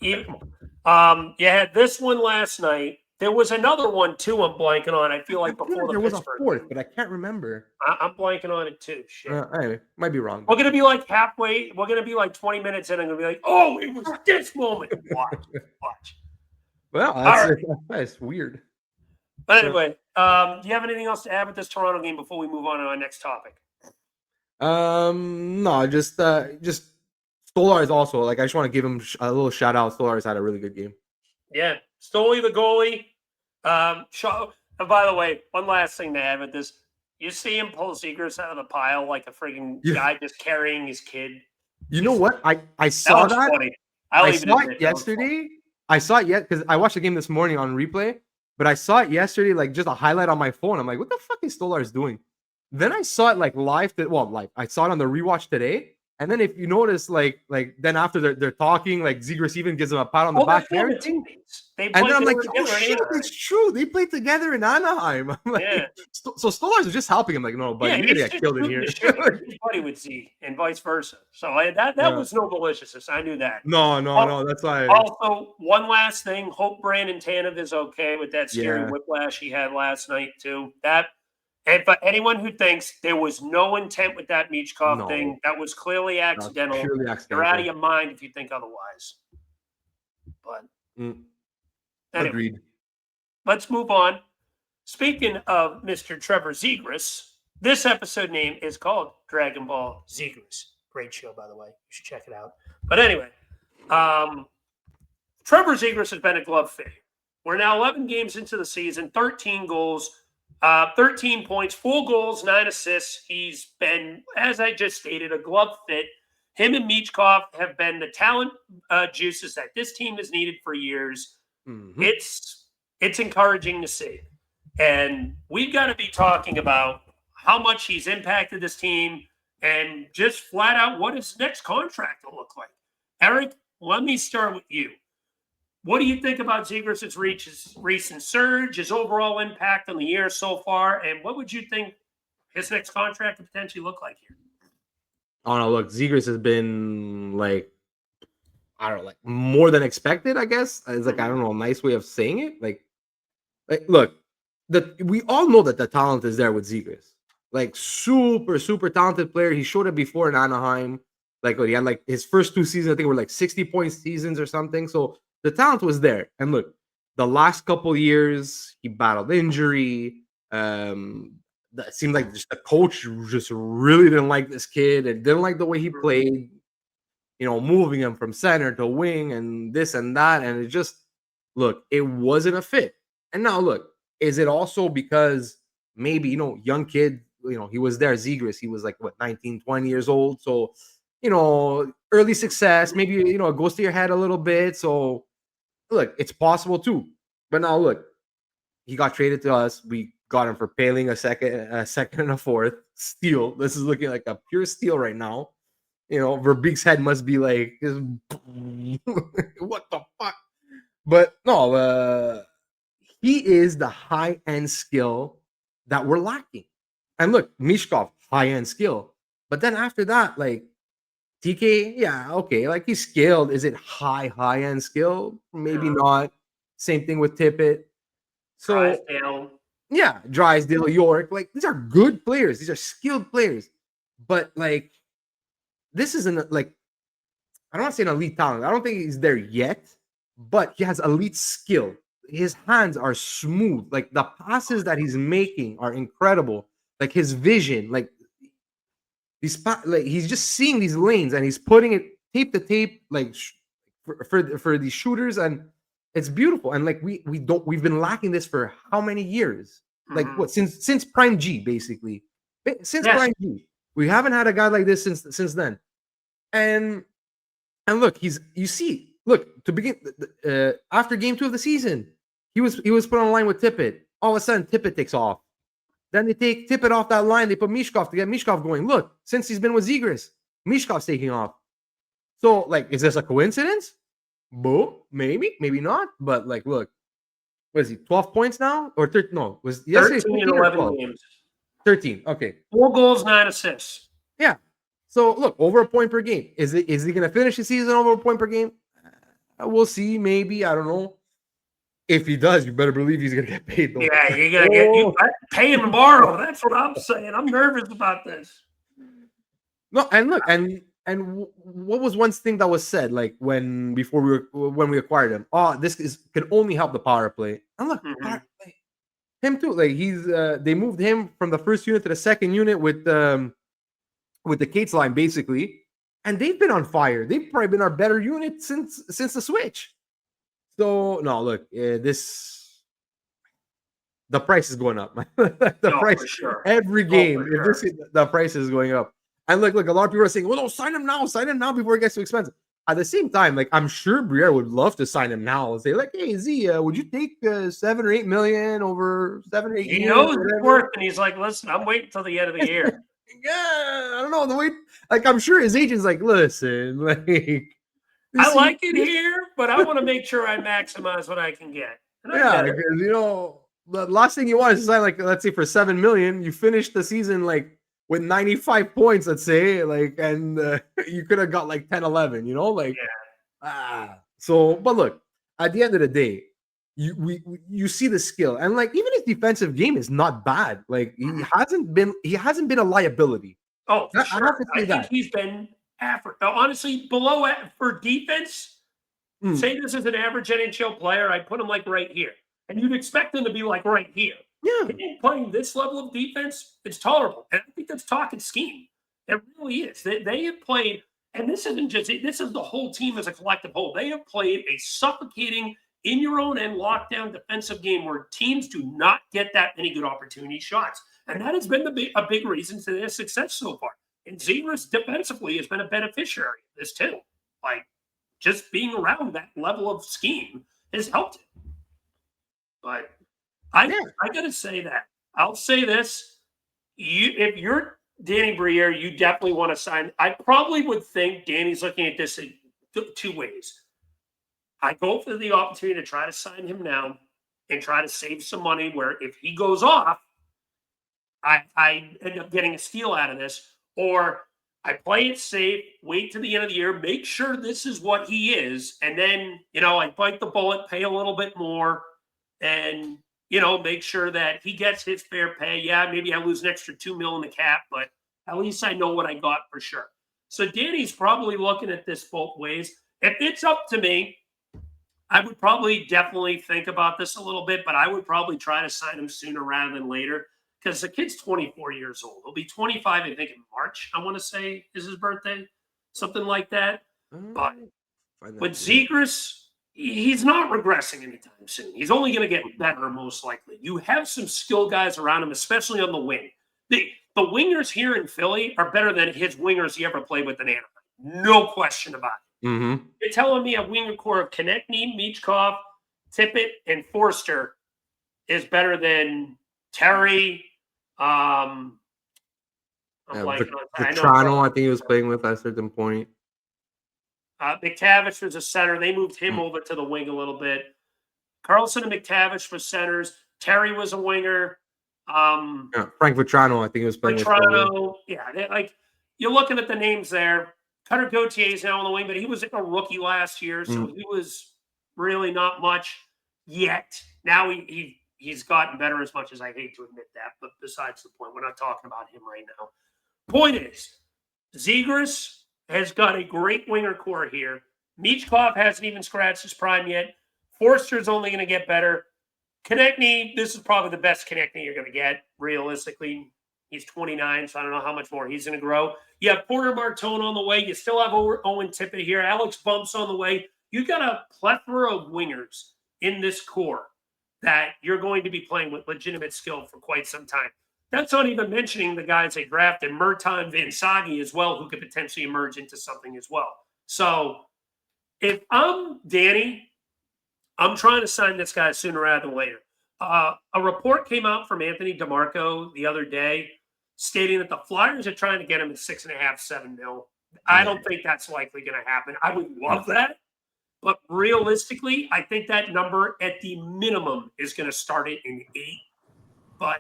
This one, you had this one last night. There was another one too. I'm blanking on. I feel like before there was a fourth, game. but I can't remember. I'm blanking on it too. Shit. Anyway, might be wrong. We're gonna be like halfway. We're gonna be like 20 minutes in. I'm gonna be like, oh, it was this moment. Watch. Well, that's weird. But anyway, do you have anything else to add with this Toronto game before we move on to our next topic? No, just Stolarz also. Like, I just want to give him a little shout out. Stolarz had a really good game. Yeah, Stoli the goalie. And by the way, one last thing to add with this: you see him pull Zegras out of the pile like a frigging guy just carrying his kid. You know what? I saw that. Funny. I saw it yesterday. I saw it because I watched the game this morning on replay, but I saw it yesterday, like just a highlight on my phone. I'm like, what the fuck is Stolarz doing? Then I saw it like live. I saw it on the rewatch today. And then if you notice, like then after they're talking, like Zegras even gives him a pat on the back. And then I'm like, oh shit, it's true. They played together in Anaheim. I'm like, so Stolarz is just helping him. Like, no, but you're gonna get killed in here. His buddy would see, and vice versa. So that was no maliciousness. I knew that. No, that's why. Also, one last thing. Hope Brandon Tanev is okay with that scary whiplash he had last night too. That And for anyone who thinks there was no intent with that Michkov No. thing, that was clearly accidental. Purely You're accidental. out of your mind if you think otherwise. But anyway, Agreed. let's move on. Speaking of Mr. Trevor Zegras, this episode name is called Dragonball Zegras. Great show, by the way. You should check it out. But anyway, Trevor Zegras has been a glove fit. We're now 11 games into the season, 13 goals, 13 points, 4 goals, 9 assists. He's been, as I just stated, a glove fit. Him and Michkov have been the talent juices that this team has needed for years. Mm-hmm. It's encouraging to see. And we've got to be talking about how much he's impacted this team and just flat out what his next contract will look like. Eric, let me start with you. What do you think about Zegras' recent surge, his overall impact on the year so far, and what would you think his next contract could potentially look like here? Oh no, look, Zegras has been like, I don't know, like more than expected, I guess. It's like, I don't know, a nice way of saying it. Like look, we all know that the talent is there with Zegras. Like super, super talented player. He showed it before in Anaheim. Like he had like his first 2 seasons, I think were like 60-point seasons or something. So the talent was there. And look, the last couple years, he battled injury. That seemed like just the coach just really didn't like this kid and didn't like the way he played, moving him from center to wing and this and that. And it just, look, it wasn't a fit. And now look, is it also because maybe, young kid, he was there, Zegras, he was like, 19, 20 years old. So, early success, maybe, it goes to your head a little bit. So look, it's possible too. But now look, he got traded to us. We got him for paying a second and a fourth steal. This is looking like a pure steal right now. Verbeek's head must be like, what the fuck? But no, he is the high-end skill that we're lacking. And look, Michkov, high-end skill. But then after that, like, TK, yeah, okay, like he's skilled. Is it high-end skill? Maybe not. Same thing with Tippett. So, Drysdale. Yeah, Drysdale, York. Like, these are good players. These are skilled players. But, like, this isn't, like, I don't want to say an elite talent. I don't think he's there yet. But he has elite skill. His hands are smooth. Like, the passes that he's making are incredible. Like, his vision, like he's just seeing these lanes and he's putting it tape to tape, like for these shooters, and it's beautiful. And like we've been lacking this for how many years? Like what, since Prime G, basically. Prime G, we haven't had a guy like this since then. And look, to begin after game 2 of the season, he was put on a line with Tippett. All of a sudden, Tippett takes off. Then they take Tippett off that line. They put Michkov to get Michkov going. Look, since he's been with Zegras, Mishkov's taking off. So, like, is this a coincidence? Maybe not. But, like, look, what is he, 12 points now? Or 13? No, was yesterday 13 and 11 games. 13, okay. 4 goals, 9 assists. Yeah. So, look, over a point per game. Is he going to finish the season over a point per game? We'll see, maybe. I don't know. If he does, you better believe he's gonna get paid. Though. Yeah, you're gonna get pay him tomorrow. That's what I'm saying. I'm nervous about this. No, and look, and what was one thing that was said, like when we acquired him? Oh, can only help the power play. And look, power play, him too. Like they moved him from the first unit to the second unit with the Kate's line basically, and they've been on fire. They've probably been our better unit since the switch. So no, look, the price is going up. Price, for sure. Every game, For sure. the price is going up. And look, a lot of people are saying, "Well, no, sign him now before it gets too expensive." At the same time, like I'm sure Briere would love to sign him now and say, like, "Hey, Z, would you take 7 or 8 million over 7 or 8 years?" He knows it's worth, and he's like, "Listen, I'm waiting till the end of the year." Yeah, I don't know the way. Like I'm sure his agent's like, "Listen, like." I like it here, but I want to make sure I maximize what I can get. Yeah, because the last thing you want is to sign, like, let's say for 7 million, you finish the season like with 95 points, let's say, like, and you could have got like 10, 11, like, So, but look, at the end of the day, you see the skill, and like even his defensive game is not bad. Like he hasn't been a liability. Oh, for I sure. have to say I think that. he's been honestly below for defense. Say this is an average NHL player, I'd put him like right here, and you'd expect him to be like right here. Yeah, Playing this level of defense, it's tolerable, and I think that's talking scheme. It really is. They have played, and this isn't just this is the whole team as a collective whole. They have played a suffocating, in your own end, lockdown defensive game where teams do not get that many good opportunity shots, and that has been a big reason to their success so far. And Zegras defensively has been a beneficiary of this too. Like, just being around that level of scheme has helped it. But I gotta say that. I'll say this. If you're Danny Briere, you definitely want to sign. I probably would think Danny's looking at this in two ways. I go for the opportunity to try to sign him now and try to save some money where if he goes off, I end up getting a steal out of this. Or I play it safe, wait to the end of the year, make sure this is what he is, and then, I bite the bullet, pay a little bit more, and, make sure that he gets his fair pay. Yeah, maybe I lose an extra $2 million in the cap, but at least I know what I got for sure. So Danny's probably looking at this both ways. If it's up to me, I would probably definitely think about this a little bit, but I would probably try to sign him sooner rather than later. Because the kid's 24 years old. He'll be 25, I think, in March, I want to say, is his birthday. Something like that. But with Zegras, he's not regressing anytime soon. He's only going to get better, most likely. You have some skill guys around him, especially on the wing. The wingers here in Philly are better than his wingers he ever played with in Anaheim. No question about it. Mm-hmm. You're telling me a winger core of Konechny, Michkov, Tippett, and Forster is better than Terry, I'm blanking on Vetrano, I think he was playing with at a certain point. McTavish was a center. They moved him over to the wing a little bit. Carlson and McTavish were centers. Terry was a winger. Frank Vetrano, I think he was playing Vetrano. You're looking at the names there. Cutter Gauthier is now on the wing, but he was a rookie last year, so he was really not much yet. Now he's gotten better, as much as I hate to admit that, but besides the point, we're not talking about him right now. Point is, Zegras has got a great winger core here. Michkov hasn't even scratched his prime yet. Forster's only going to get better. Konechny, this is probably the best Konechny you're going to get, realistically. He's 29, so I don't know how much more he's going to grow. You have Porter Martone on the way. You still have Owen Tippett here. Alex Bump's on the way. You got a plethora of wingers in this core that you're going to be playing with legitimate skill for quite some time. That's not even mentioning the guys they drafted, Murtaugh Van Sagi as well, who could potentially emerge into something as well. So if I'm Danny, I'm trying to sign this guy sooner rather than later. A report came out from Anthony DeMarco the other day stating that the Flyers are trying to get him at $6.5, $7 million. I don't think that's likely going to happen. I would love that. But realistically, I think that number at the minimum is going to start it in 8. But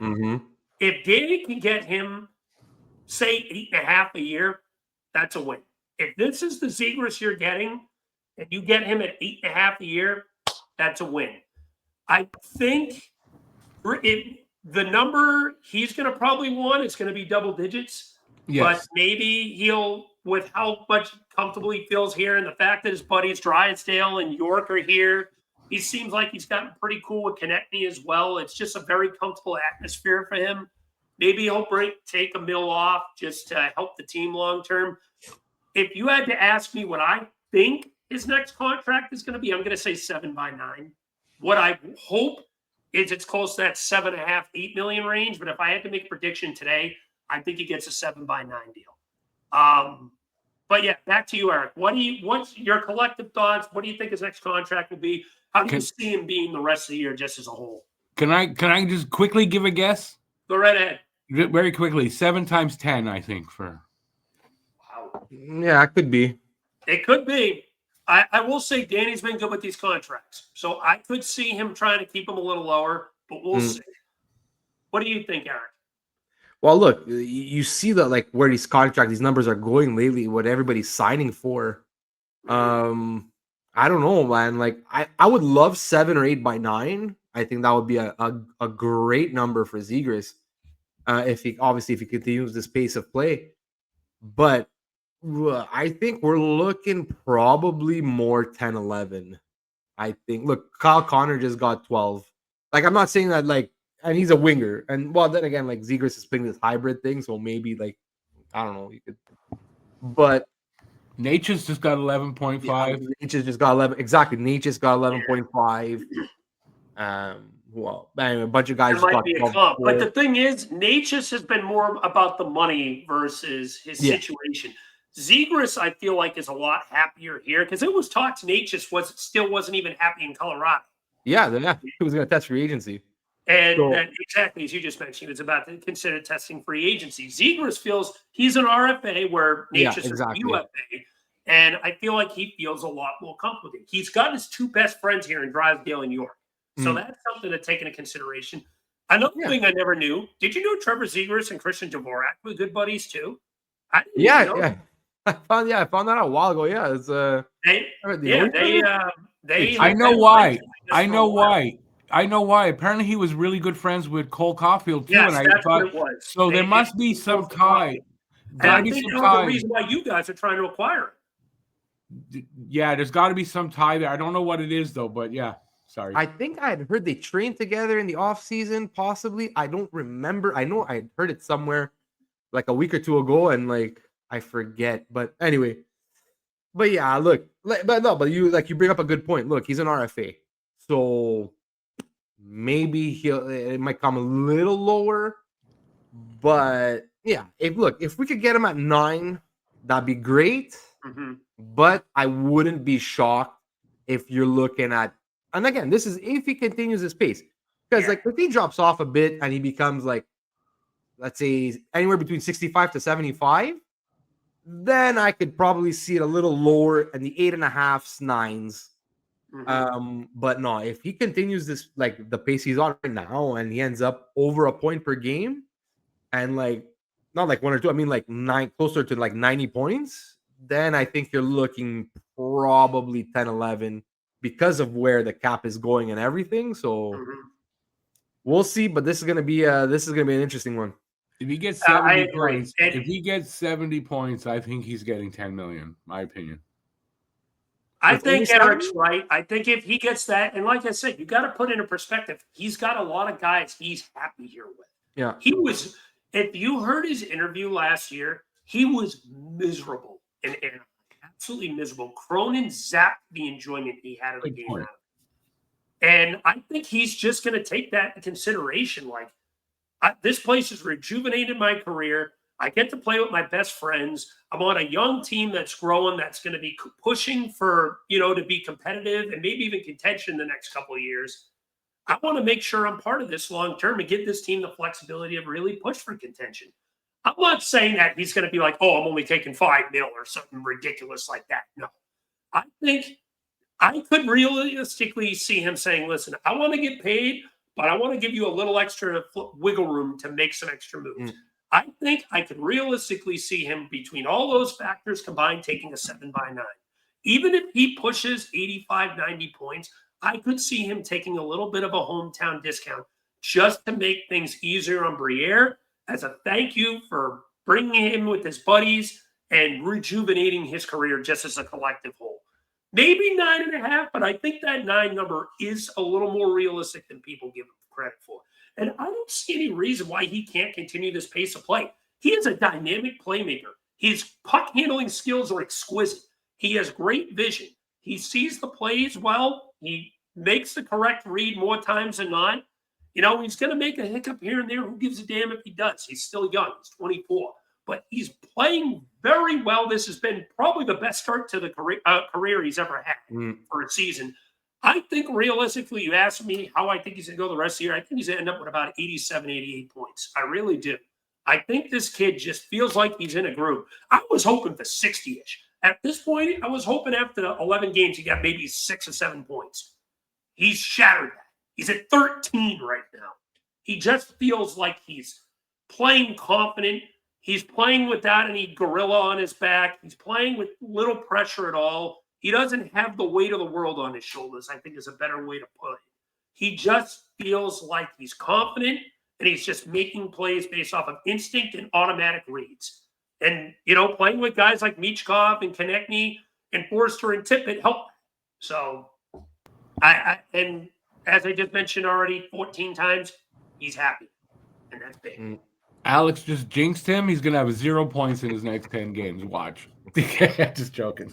if Danny can get him, say, 8.5 a year, that's a win. If this is the Zegras you're getting, and you get him at 8.5 a year, that's a win. I think the number he's going to probably want is going to be double digits. Yes. But maybe he'll, with how much comfortable he feels here and the fact that his buddies Drysdale and York are here, he seems like he's gotten pretty cool with Konechny as well. It's just a very comfortable atmosphere for him. Maybe he'll take $1 million off just to help the team long term. If you had to ask me what I think his next contract is going to be, I'm going to say 7 by 9. What I hope is it's close to that 7.5, $8 million range. But if I had to make a prediction today, I think he gets a 7 by 9 deal. But yeah, back to you, Eric. What's your collective thoughts? What do you think his next contract will be? How do you see him being the rest of the year, just as a whole? Can I just quickly give a guess? Go right ahead. Very quickly, 7 times 10, I think. Wow. Yeah, it could be. It could be. I will say Danny's been good with these contracts, so I could see him trying to keep them a little lower, but we'll see. What do you think, Eric? Well, look, you see that like where these numbers are going lately, what everybody's signing for. I I don't know, man. Like I would love 7 or 8 by 9. I think that would be a great number for Zegras. If he continues this pace of play. But I think we're looking probably more 10-11. I think. Look, Kyle Connor just got 12. Like, I'm not saying that, like, and he's a winger. And, well, then again, like, Zegras is playing this hybrid thing. So maybe, like, I don't know. You could. But. Nature's just got 11.5. Yeah, Nature's just got 11. Exactly. Nature's got 11.5. Well, anyway, a bunch of guys There just might got be a 12. comp, but the thing is, Nature's has been more about the money versus his situation. Zegras, I feel like, is a lot happier here because it was talked Nature's wasn't even happy in Colorado. Yeah, he was going to test free agency. And exactly, as you just mentioned, he was about to consider testing free agency. Zegras feels he's an RFA where Nature's is a UFA. And I feel like he feels a lot more comfortable with it. He's got his two best friends here in Drysdale and York. So that's something to take into consideration. Another thing I never knew, did you know Trevor Zegras and Christian Dvorak were good buddies too? I didn't know. I found that out a while ago. Yeah, it's I know why. I know why. Apparently, he was really good friends with Cole Caulfield too. Yes, and that's what it was. So there must be some tie. And I think that was the reason why you guys are trying to acquire him. Yeah, there's got to be some tie there. I don't know what it is though, but yeah. Sorry. I think I had heard they trained together in the off season, possibly. I don't remember. I know I heard it somewhere like a week or two ago, and like I forget. But anyway, but yeah, look, but you bring up a good point. Look, he's an RFA, so maybe it might come a little lower. But yeah, if we could get him at 9, that'd be great. Mm-hmm. But I wouldn't be shocked if you're looking at. And again, this is if he continues his pace. Because like if he drops off a bit and he becomes like, let's say anywhere between 65 to 75, then I could probably see it a little lower in the 8.5s, 9s. Mm-hmm. But no, if he continues this like the pace he's on right now and he ends up over a point per game and like not like 1 or 2, I mean like 9, closer to like 90 points, then I think you're looking probably 10-11. Because of where the cap is going and everything, so we'll see. But this is gonna be an interesting one. If he gets 70 points, I think he's getting 10 million. My opinion. I think Eric's right. I think if he gets that, and like I said, you got to put into perspective. He's got a lot of guys he's happy here with. Yeah, he was. If you heard his interview last year, he was miserable in Anaheim. Absolutely miserable. Cronin zapped the enjoyment he had of the game. And I think he's just going to take that into consideration. Like, this place has rejuvenated my career. I get to play with my best friends. I'm on a young team that's growing, that's going to be pushing for, to be competitive and maybe even contention the next couple of years. I want to make sure I'm part of this long term and give this team the flexibility of really push for contention. I'm not saying that he's going to be like, oh, I'm only taking $5 million or something ridiculous like that. No, I think I could realistically see him saying, listen, I want to get paid, but I want to give you a little extra wiggle room to make some extra moves. I think I could realistically see him between all those factors combined taking a 7 by 9. Even if he pushes 85, 90 points, I could see him taking a little bit of a hometown discount just to make things easier on Briere as a thank you for bringing him with his buddies and rejuvenating his career just as a collective whole. Maybe 9.5, but I think that 9 number is a little more realistic than people give him credit for. And I don't see any reason why he can't continue this pace of play. He is a dynamic playmaker. His puck handling skills are exquisite. He has great vision. He sees the plays well. He makes the correct read more times than not. He's going to make a hiccup here and there. Who gives a damn if he does? He's still young. He's 24. But he's playing very well. This has been probably the best start to the career he's ever had for a season. I think realistically, you ask me how I think he's going to go the rest of the year, I think he's going to end up with about 87, 88 points. I really do. I think this kid just feels like he's in a groove. I was hoping for 60-ish. At this point, I was hoping after 11 games, he got maybe 6 or 7 points. He's shattered that. He's at 13 right now. He just feels like he's playing confident. He's playing without any gorilla on his back. He's playing with little pressure at all. he doesn't have the weight of the world on his shoulders, I think is a better way to put it. He just feels like he's confident and he's just making plays based off of instinct and automatic reads. And, playing with guys like Michkov and Konechny and Forrester and Tippett help. So, and as I just mentioned already 14 times, he's happy. And that's big. Alex just jinxed him. He's going to have 0 points in his next 10 games. Watch. Just joking.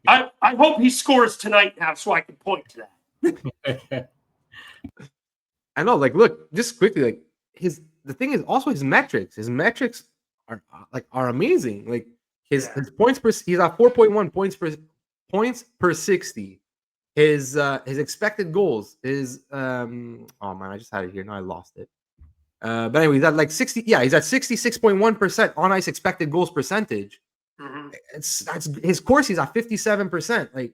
I hope he scores tonight now so I can point to that. I know, look, just quickly, the thing is also his metrics. His metrics are amazing. Like his points per, he's at 4.1 points per 60. His expected goals is oh man, I just had it here. Now I lost it. But anyway, he's at 60. Yeah, he's at 66.1% on ice expected goals percentage. Mm-hmm. That's his course. He's at 57%. Like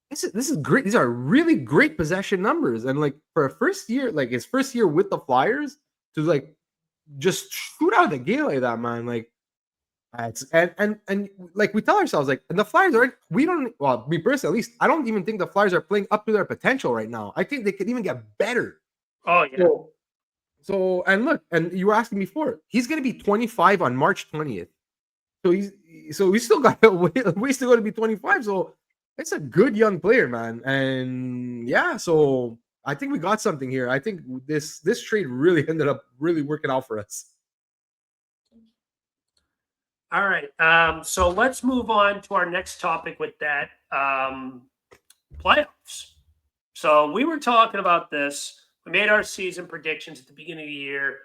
this is great. These are really great possession numbers. And for a first year, his first year with the Flyers, to just shoot out the gate like that, man. And we tell ourselves and the Flyers are. We don't. Well, me personally, at least, I don't even think the Flyers are playing up to their potential right now. I think they could even get better. Oh yeah. So and look, and you were asking before, he's going to be 25 on March 20th. So he's still got a ways to go to be 25. So it's a good young player, man. And yeah, so I think we got something here. I think this trade really ended up really working out for us. All right. So let's move on to our next topic with that, playoffs. So we were talking about this. We made our season predictions at the beginning of the year.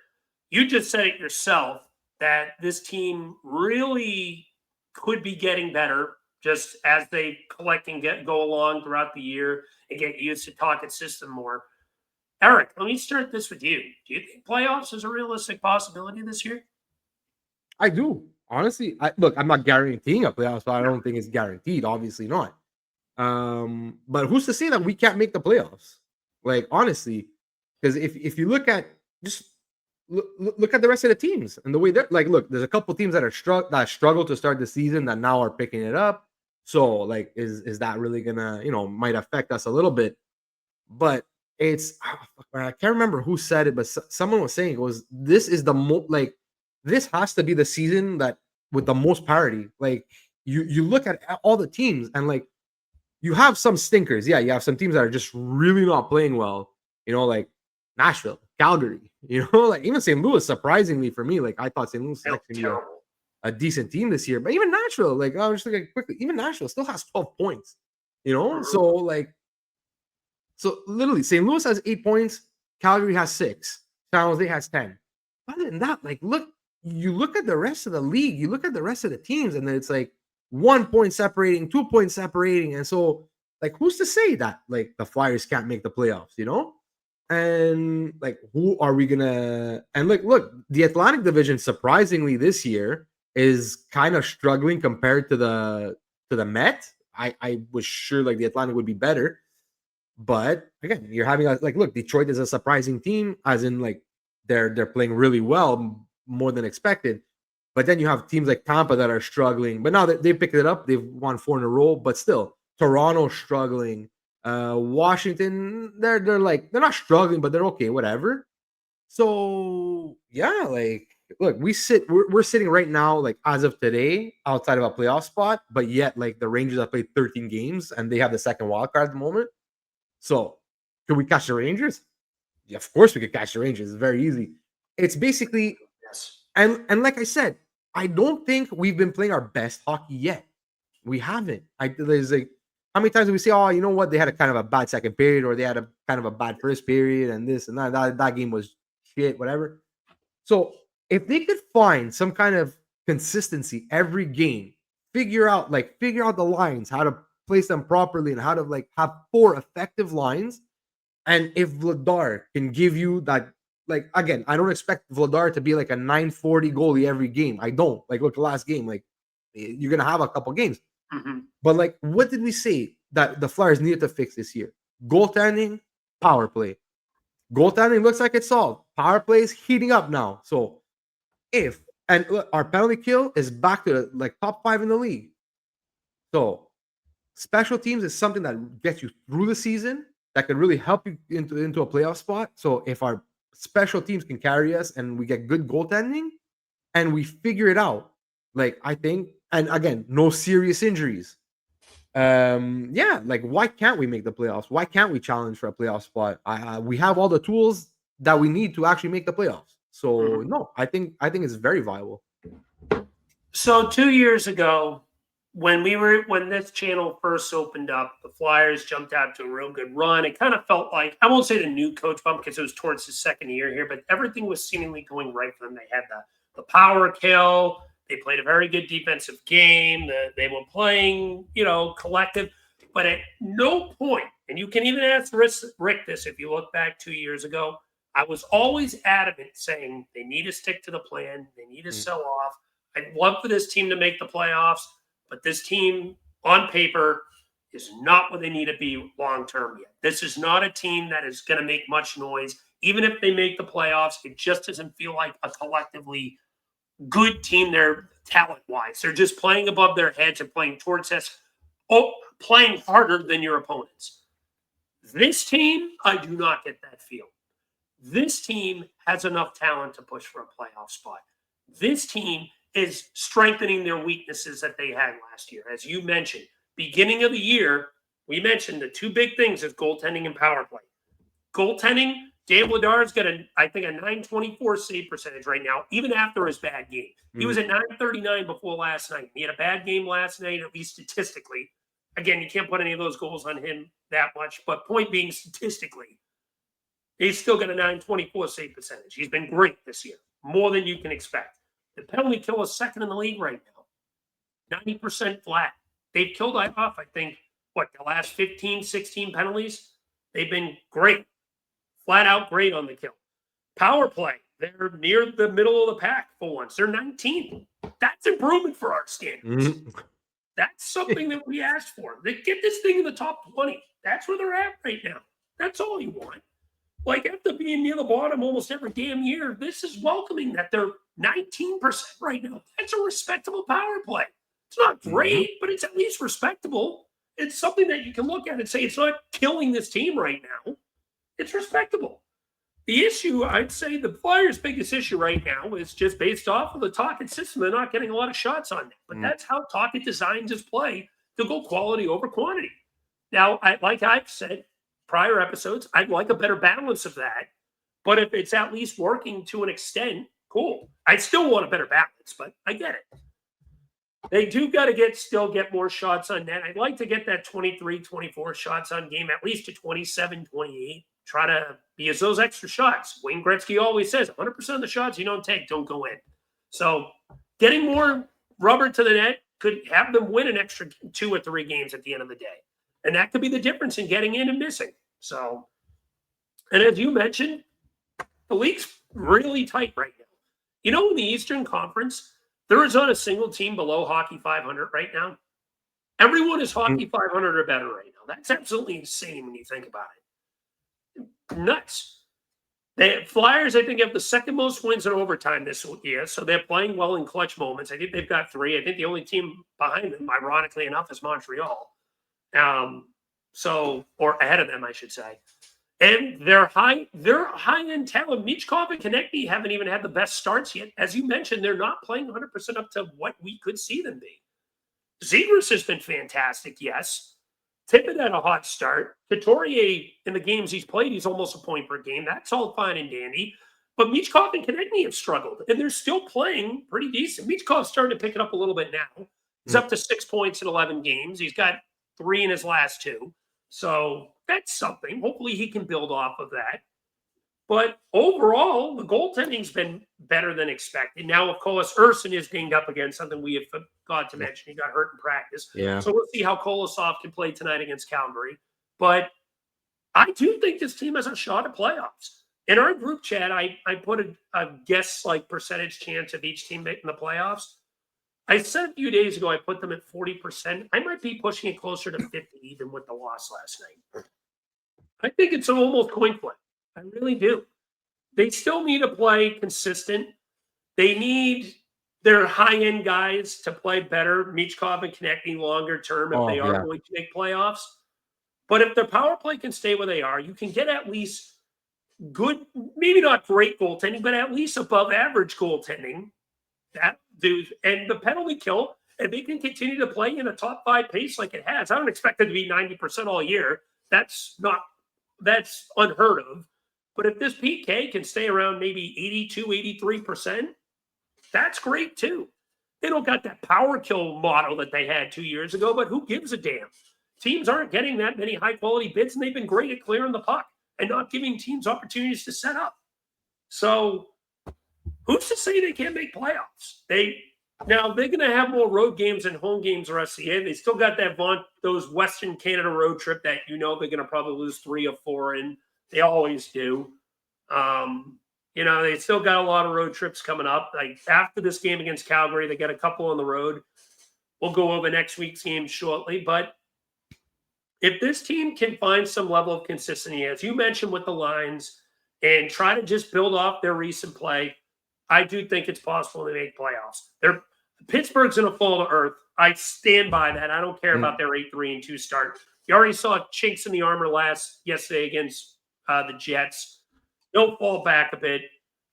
You just said it yourself that this team really could be getting better just as they collect and go along throughout the year and get used to talking system more. Eric, let me start this with you. Do you think playoffs is a realistic possibility this year? I do. Honestly, I'm not guaranteeing a playoffs, but I don't think it's guaranteed. Obviously not. But who's to say that we can't make the playoffs? Honestly, because if you look at look at the rest of the teams and the way they're look, there's a couple teams that struggled to start the season that now are picking it up. So is that really gonna might affect us a little bit? But it's I can't remember who said it, but someone was saying this is the this has to be the season that with the most parity. You look at all the teams and you have some stinkers. Yeah, you have some teams that are just really not playing well. Nashville, Calgary. Even St. Louis. Surprisingly for me, I thought St. Louis was actually a decent team this year. But even Nashville, I was just looking quickly. Even Nashville still has 12 points. So literally, St. Louis has 8 points. Calgary has 6. San Jose has 10. Other than that, you look at the rest of the league, you look at the rest of the teams, and then it's 1 point separating, 2 points separating. And so, who's to say that the Flyers can't make the playoffs, And who are we gonna and look, the Atlantic Division surprisingly this year is kind of struggling compared to the Met. I was sure the Atlantic would be better. But again, you're having look, Detroit is a surprising team, as in they're playing really well, more than expected. But then you have teams like Tampa that are struggling. But now that they picked it up, they've won 4 in a row. But still, Toronto struggling. Washington, they're not struggling, but they're okay, whatever. So yeah, look, we're sitting right now, as of today, outside of a playoff spot, but yet the Rangers have played 13 games and they have the second wild card at the moment. So could we catch the Rangers? Yeah, of course we could catch the Rangers. It's very easy. It's basically yes. And like I said, I don't think we've been playing our best hockey yet. We haven't. There's how many times do we say, oh, you know what? They had a kind of a bad second period, or they had a kind of a bad first period, and this and that game was shit, whatever. So if they could find some kind of consistency every game, figure out the lines, how to place them properly, and how to have 4 effective lines. And if Vladar can give you that, again, I don't expect Vladar to be a 940 goalie every game. I don't. Look, the last game, you're gonna have a couple games. Mm-hmm. But what did we say that the Flyers needed to fix this year? Goaltending, power play. Goaltending looks like it's solved. Power play is heating up now. So look, our penalty kill is back to top 5 in the league. So special teams is something that gets you through the season, that could really help you into a playoff spot. So if our special teams can carry us and we get good goaltending and we figure it out, like I think, and again, no serious injuries. Yeah, like why can't we make the playoffs? Why can't we challenge for a playoff spot? We have all the tools that we need to actually make the playoffs. So no, I think it's very viable. So 2 years ago, when this channel first opened up, the Flyers jumped out to a real good run. It kind of felt like, I won't say the new coach bump because it was towards his second year here, but everything was seemingly going right for them. They had the power kill. They played a very good defensive game. They were playing, collective. But at no point, and you can even ask Rick this if you look back 2 years ago, I was always adamant saying they need to stick to the plan. They need to sell off. I'd love for this team to make the playoffs, but this team on paper is not what they need to be long-term yet. This is not a team that is going to make much noise. Even if they make the playoffs, it just doesn't feel like a collectively good team there talent-wise. They're just playing above their heads and playing towards us, playing harder than your opponents. This team, I do not get that feel. This team has enough talent to push for a playoff spot. This team is strengthening their weaknesses that they had last year. As you mentioned, beginning of the year, we mentioned the two big things is goaltending and power play. Goaltending, Dave Ledar's got I think a 924 save percentage right now, even after his bad game. He was at 939 before last night. He had a bad game last night, at least statistically. Again, you can't put any of those goals on him that much, but point being, statistically, he's still got a 924 save percentage. He's been great this year, more than you can expect. The penalty kill is second in the league right now, 90% flat. They've killed off, I think, the last 15, 16 penalties? They've been great. Flat out great on the kill. Power play, they're near the middle of the pack for once. They're 19th. That's improvement for our standards. That's something that we asked for. They get this thing in the top 20. That's where they're at right now. That's all you want. Like, after being near the bottom almost every damn year, this is welcoming that they're 19% right now. That's a respectable power play. It's not great, but it's at least respectable. It's something that you can look at and say it's not killing this team right now. It's respectable. The issue, I'd say the Flyers' biggest issue right now is just based off of the Tocchet system. They're not getting a lot of shots on it. But that's how Tocchet designs his play, to go quality over quantity. Now, like I've said, prior episodes, I'd like a better balance of that. But if it's at least working to an extent, cool. I still want a better balance, but I get it. They do got to still get more shots on net. I'd like to get that 23, 24 shots on game, at least to 27, 28. Try to use those extra shots. Wayne Gretzky always says 100% of the shots you don't take don't go in. So getting more rubber to the net could have them win an extra 2 or 3 games at the end of the day. And that could be the difference in getting in and missing. So, and as you mentioned, the league's really tight right now. In the Eastern Conference, there is not a single team below Hockey 500 right now. Everyone is Hockey 500 or better right now. That's absolutely insane when you think about it. Nuts. The Flyers, I think, have the second most wins in overtime this year, so they're playing well in clutch moments. I think they've got 3. I think the only team behind them, ironically enough, is Montreal. Or ahead of them, I should say. And they're high-end talent. Michkov and Konechny haven't even had the best starts yet. As you mentioned, they're not playing 100% up to what we could see them be. Zegras has been fantastic, yes. Tippett had a hot start. Couturier, in the games he's played, he's almost a point per game. That's all fine and dandy. But Michkov and Konechny have struggled, and they're still playing pretty decent. Michkov's starting to pick it up a little bit now. He's up to 6 points in 11 games. He's got 3 in his last 2. So that's something. Hopefully he can build off of that. But overall, the goaltending's been better than expected. Now, of course, Urson is dinged up again, something we have forgot to mention. He got hurt in practice. Yeah. So we'll see how Kolosov can play tonight against Calgary. But I do think this team has a shot at playoffs. In our group chat, I put a guess percentage chance of each team making the playoffs. I said a few days ago I put them at 40%. I might be pushing it closer to 50 even with the loss last night. I think it's an almost coin flip. I really do. They still need to play consistent. They need their high-end guys to play better, Michkov and Konechny longer term if they are going to make playoffs. But if the power play can stay where they are, you can get at least good, maybe not great goaltending, but at least above average goaltending. That dude, and the penalty kill, if they can continue to play in a top 5 pace like it has, I don't expect it to be 90% all year. That's unheard of. But if this PK can stay around maybe 82, 83%, that's great too. They don't got that power kill model that they had 2 years ago, but who gives a damn? Teams aren't getting that many high quality bids, and they've been great at clearing the puck and not giving teams opportunities to set up. So who's to say they can't make playoffs? Now they're going to have more road games and home games the rest of the year. They still got those Western Canada road trip that they're going to probably lose 3 or 4 in. They always do. They still got a lot of road trips coming up. Like after this game against Calgary, they got a couple on the road. We'll go over next week's game shortly. But if this team can find some level of consistency, as you mentioned with the lines, and try to just build off their recent play, I do think it's possible to make playoffs. Pittsburgh's going to fall to earth. I stand by that. I don't care about their 8-3-2 start. You already saw chinks in the armor yesterday against the Jets. They'll fall back a bit.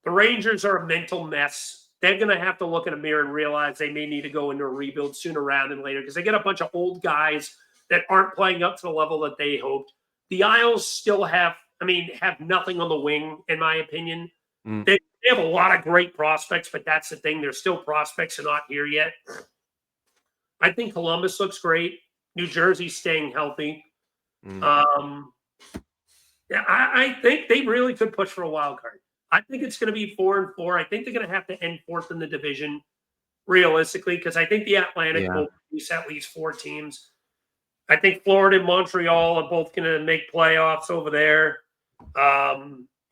The Rangers are a mental mess. They're going to have to look in a mirror and realize they may need to go into a rebuild sooner rather than later because they get a bunch of old guys that aren't playing up to the level that they hoped. The Isles still have nothing on the wing, in my opinion. They have a lot of great prospects, but that's the thing. They're still prospects and not here yet. I think Columbus looks great. New Jersey's staying healthy. I think they really could push for a wild card. I think it's going to be 4-4. I think they're going to have to end 4th in the division, realistically, because I think the Atlantic will produce at least 4 teams. I think Florida and Montreal are both going to make playoffs over there. I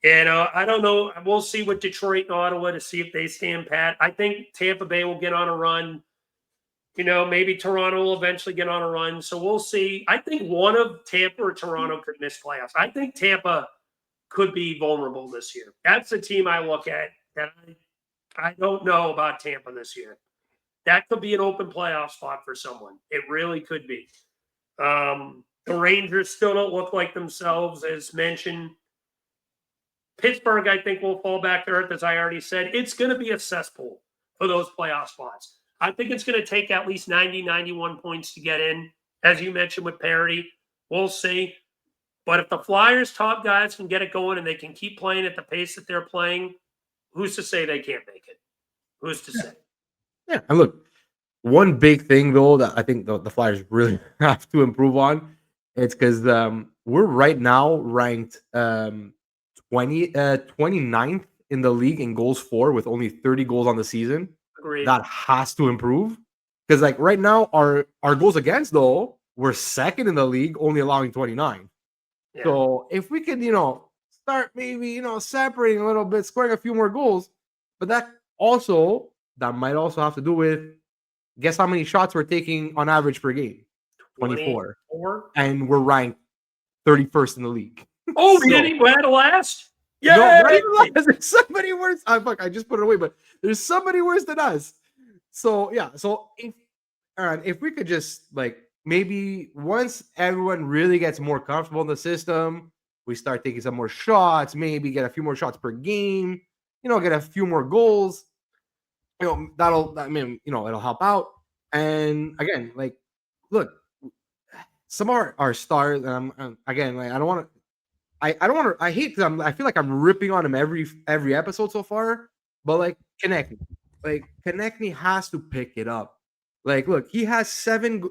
don't know. We'll see with Detroit and Ottawa to see if they stand pat. I think Tampa Bay will get on a run. Maybe Toronto will eventually get on a run. So we'll see. I think one of Tampa or Toronto could miss playoffs. I think Tampa could be vulnerable this year. That's the team I look at. That I don't know about Tampa this year. That could be an open playoff spot for someone. It really could be. The Rangers still don't look like themselves, as mentioned. Pittsburgh, I think, will fall back to earth, as I already said. It's going to be a cesspool for those playoff spots. I think it's going to take at least 90, 91 points to get in, as you mentioned with parity. We'll see. But if the Flyers' top guys can get it going and they can keep playing at the pace that they're playing, who's to say they can't make it? Who's to say? Yeah, and look, one big thing, though, that I think the Flyers really have to improve on, it's because we're right now ranked 29th in the league in goals for with only 30 goals on the season. Agreed. That has to improve because right now our goals against, though, we're 2nd in the league, only allowing 29. Yeah. So if we could start maybe separating a little bit, scoring a few more goals, but that might also have to do with, guess how many shots we're taking on average per game? 24. And we're ranked 31st in the league. Oh, we're at last? Yeah, no, there's somebody worse. I just put it away, but there's somebody worse than us. So yeah, if we could just maybe once everyone really gets more comfortable in the system, we start taking some more shots, maybe get a few more shots per game, get a few more goals. It'll help out. And again, look, some of our stars, and I don't want to. I hate because I feel like I'm ripping on him every episode so far. But Konechny has to pick it up. Look, he has 7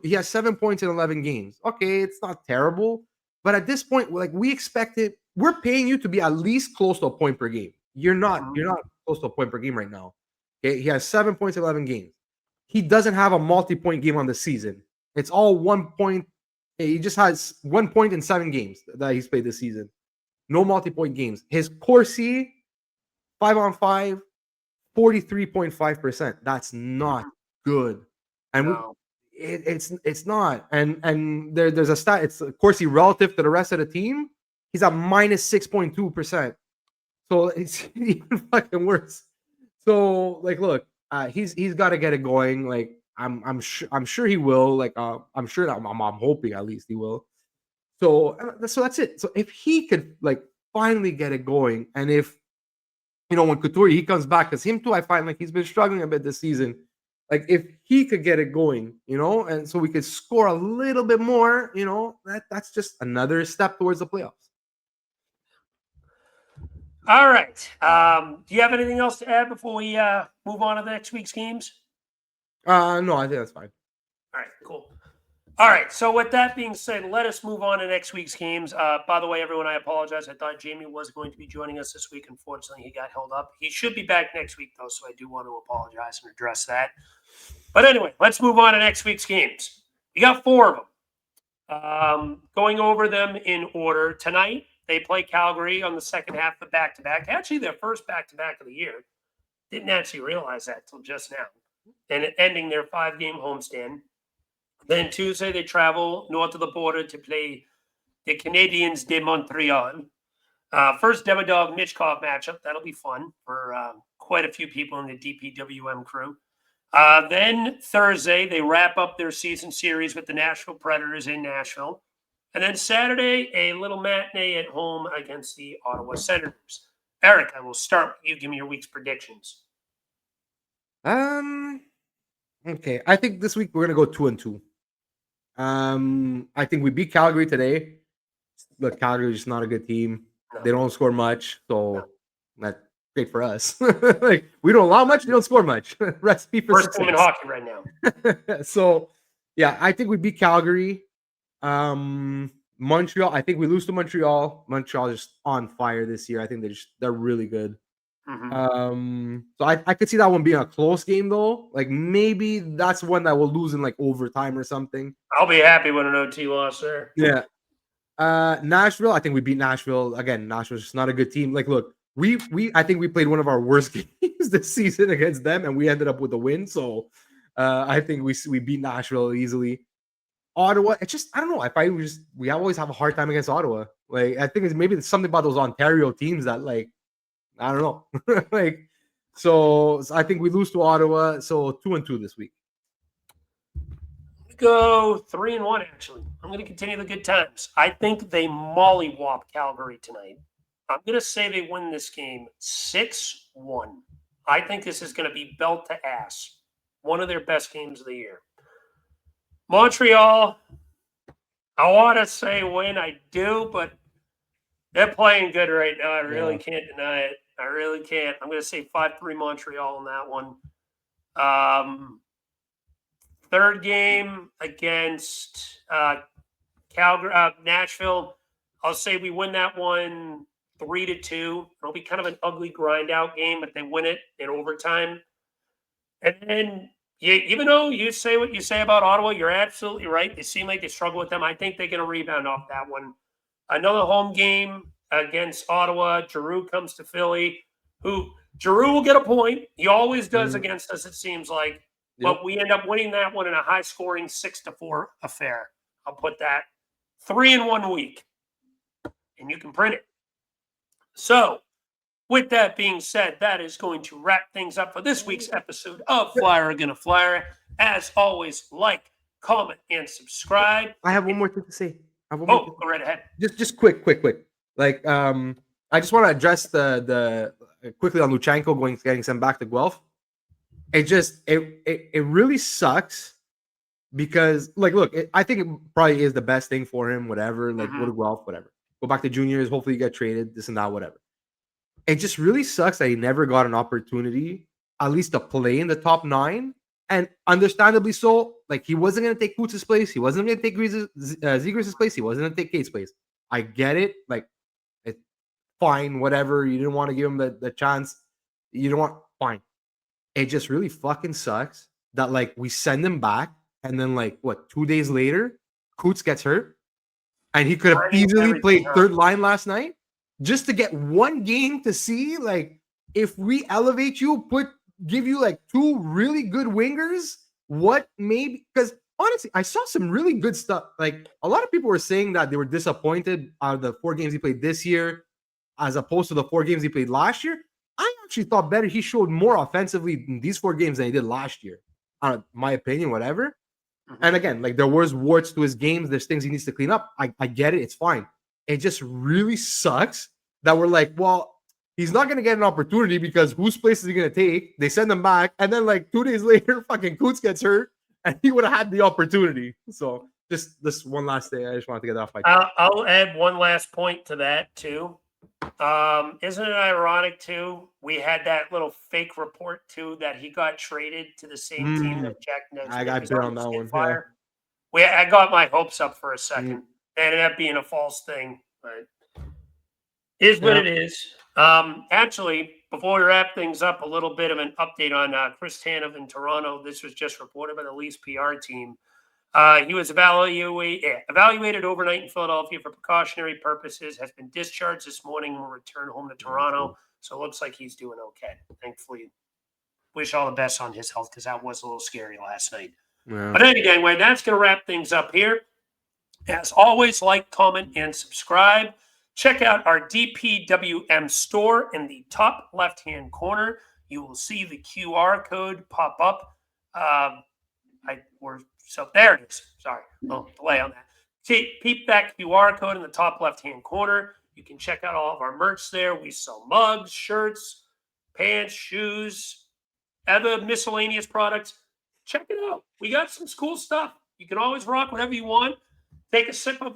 points in 11 games. Okay, it's not terrible, but at this point, we expected, we're paying you to be at least close to a point per game. You're not close to a point per game right now. Okay, he has 7 points in 11 games. He doesn't have a multi-point game on the season. It's all 1 point. He just has 1 point in 7 games that he's played this season. No multi-point games. His Corsi, 5-on-5, 43.5%. That's not good. And it's not. And there's a stat. It's Corsi relative to the rest of the team. He's at minus 6.2%. So it's even fucking worse. So look, he's got to get it going. Like I'm sure he will. Like I'm sure that I'm hoping at least he will. So that's it. So if he could like finally get it going, and if when Couturier he comes back, because him too, I find like he's been struggling a bit this season. Like if he could get it going, and so we could score a little bit more, that's just another step towards the playoffs. All right. Do you have anything else to add before we move on to the next week's games? No, I think that's fine. All right, cool. All right, so with that being said, let us move on to next week's games. By the way, everyone, I apologize. I thought Jamey was going to be joining us this week. Unfortunately, he got held up. He should be back next week, though, so I do want to apologize and address that. But anyway, let's move on to next week's games. You got 4 of them. Going over them in order. Tonight, they play Calgary on the second half of back-to-back. Actually, their first back-to-back of the year. Didn't actually realize that until just now. And ending their 5-game homestand. Then Tuesday, they travel north of the border to play the Canadiens de Montreal. First Demidov Michkov matchup. That'll be fun for quite a few people in the DPWM crew. Then Thursday, they wrap up their season series with the Nashville Predators in Nashville. And then Saturday, a little matinee at home against the Ottawa Senators. Eric, I will start with you. Give me your week's predictions. Okay. I think this week we're gonna go 2-2. I think we beat Calgary today. Look, Calgary is just not a good team. No. They don't score much, so that's great for us. Like we don't allow much, they don't score much. Recipe for first team in hockey right now. So yeah, I think we beat Calgary. Montreal, I think we lose to Montreal. Montreal is just on fire this year. I think they're really good. Mm-hmm. So I could see that one being a close game though. Like maybe that's one that we'll lose in like overtime or something. I'll be happy with an OT loss there. Yeah. Nashville, I think we beat Nashville. Again, Nashville's just not a good team. Like, look, I think we played one of our worst games this season against them, and we ended up with a win. So I think we beat Nashville easily. Ottawa, it's just I don't know. We always have a hard time against Ottawa. Like I think it's something about those Ontario teams that like I don't know. Like so I think we lose to Ottawa. So 2-2 this week. Go 3-1. Actually, I'm going to continue the good times. I think they mollywop Calgary tonight. I'm going to say they win this game 6-1. I think this is going to be belt to ass. One of their best games of the year. Montreal, I want to say win. I do, but they're playing good right now. I really can't deny it. I really can't. I'm going to say 5-3 Montreal on that one. Third game against Calgary, Nashville. I'll say we win that one 3-2. It'll be kind of an ugly grind out game, but they win it in overtime. And then, even though you say what you say about Ottawa, you're absolutely right. They seem like they struggle with them. I think they're going to rebound off that one. Another home game against Ottawa. Giroux comes to Philly. Giroux will get a point. He always does against us, it seems like. But we end up winning that one in a high-scoring 6-4 affair. I'll put that 3-1 week. And you can print it. So, with that being said, that is going to wrap things up for this week's episode of Flyera Gonna Flyera. As always, like, comment, and subscribe. I have one more thing to say. Go right ahead. Just quick. Like, I just want to address the quickly on Luchanko getting sent back to Guelph. It really sucks because like, look, I think it probably is the best thing for him, whatever, like go to Guelph, whatever, go back to juniors, hopefully you get traded, this and that, whatever. It just really sucks that he never got an opportunity, at least to play in the top 9. And understandably so, like he wasn't going to take Kutz's place. He wasn't going to take Zegras' place. He wasn't going to take Kate's place. I get it. Like, it's fine, whatever. You didn't want to give him the chance. You don't want, fine. It just really fucking sucks that like we send him back and then like 2 days later, Kutz gets hurt and he could have easily played third line last night just to get one game to see like if we elevate you, give you like 2 really good wingers, what maybe because honestly, I saw some really good stuff. Like a lot of people were saying that they were disappointed out of the 4 games he played this year as opposed to the 4 games he played last year. I actually thought better. He showed more offensively in these 4 games than he did last year. My opinion, whatever. And again, like there was warts to his games. There's things he needs to clean up. I get it. It's fine. It just really sucks that we're like, well, he's not going to get an opportunity because whose place is he going to take? They send him back. And then like 2 days later, fucking Coots gets hurt and he would have had the opportunity. So just this one last thing. I just wanted to get off my chest. I'll add one last point to that too. Isn't it ironic too? We had that little fake report too that he got traded to the same team that Jack Nesmith. I got bit on that one. Fire. I got my hopes up for a second. It ended up being a false thing, but is what it is. Actually, before we wrap things up, a little bit of an update on Chris Tanev in Toronto. This was just reported by the Leafs PR team. He was evaluated overnight in Philadelphia for precautionary purposes, has been discharged this morning and will return home to Toronto. So it looks like he's doing okay. Thankfully, wish all the best on his health because that was a little scary last night. Yeah. But anyway, that's going to wrap things up here. As always, like, comment, and subscribe. Check out our DPWM store in the top left-hand corner. You will see the QR code pop up. So there it is. Sorry, delay on that. Peep that QR code in the top left-hand corner. You can check out all of our merch there. We sell mugs, shirts, pants, shoes, other miscellaneous products. Check it out. We got some cool stuff. You can always rock whatever you want. Take a sip of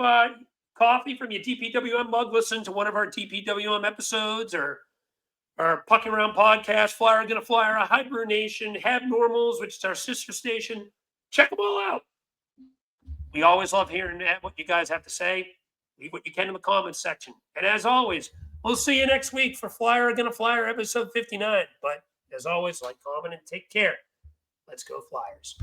coffee from your DPWM mug. Listen to one of our DPWM episodes or Pucking Around podcast, Flyera Gonna Flyera, Hydro Nation, Habnormals, which is our sister station. Check them all out. We always love hearing what you guys have to say. Leave what you can in the comments section. And as always, we'll see you next week for Flyera Gonna Flyera episode 59. But as always, like, comment, and take care. Let's go Flyers.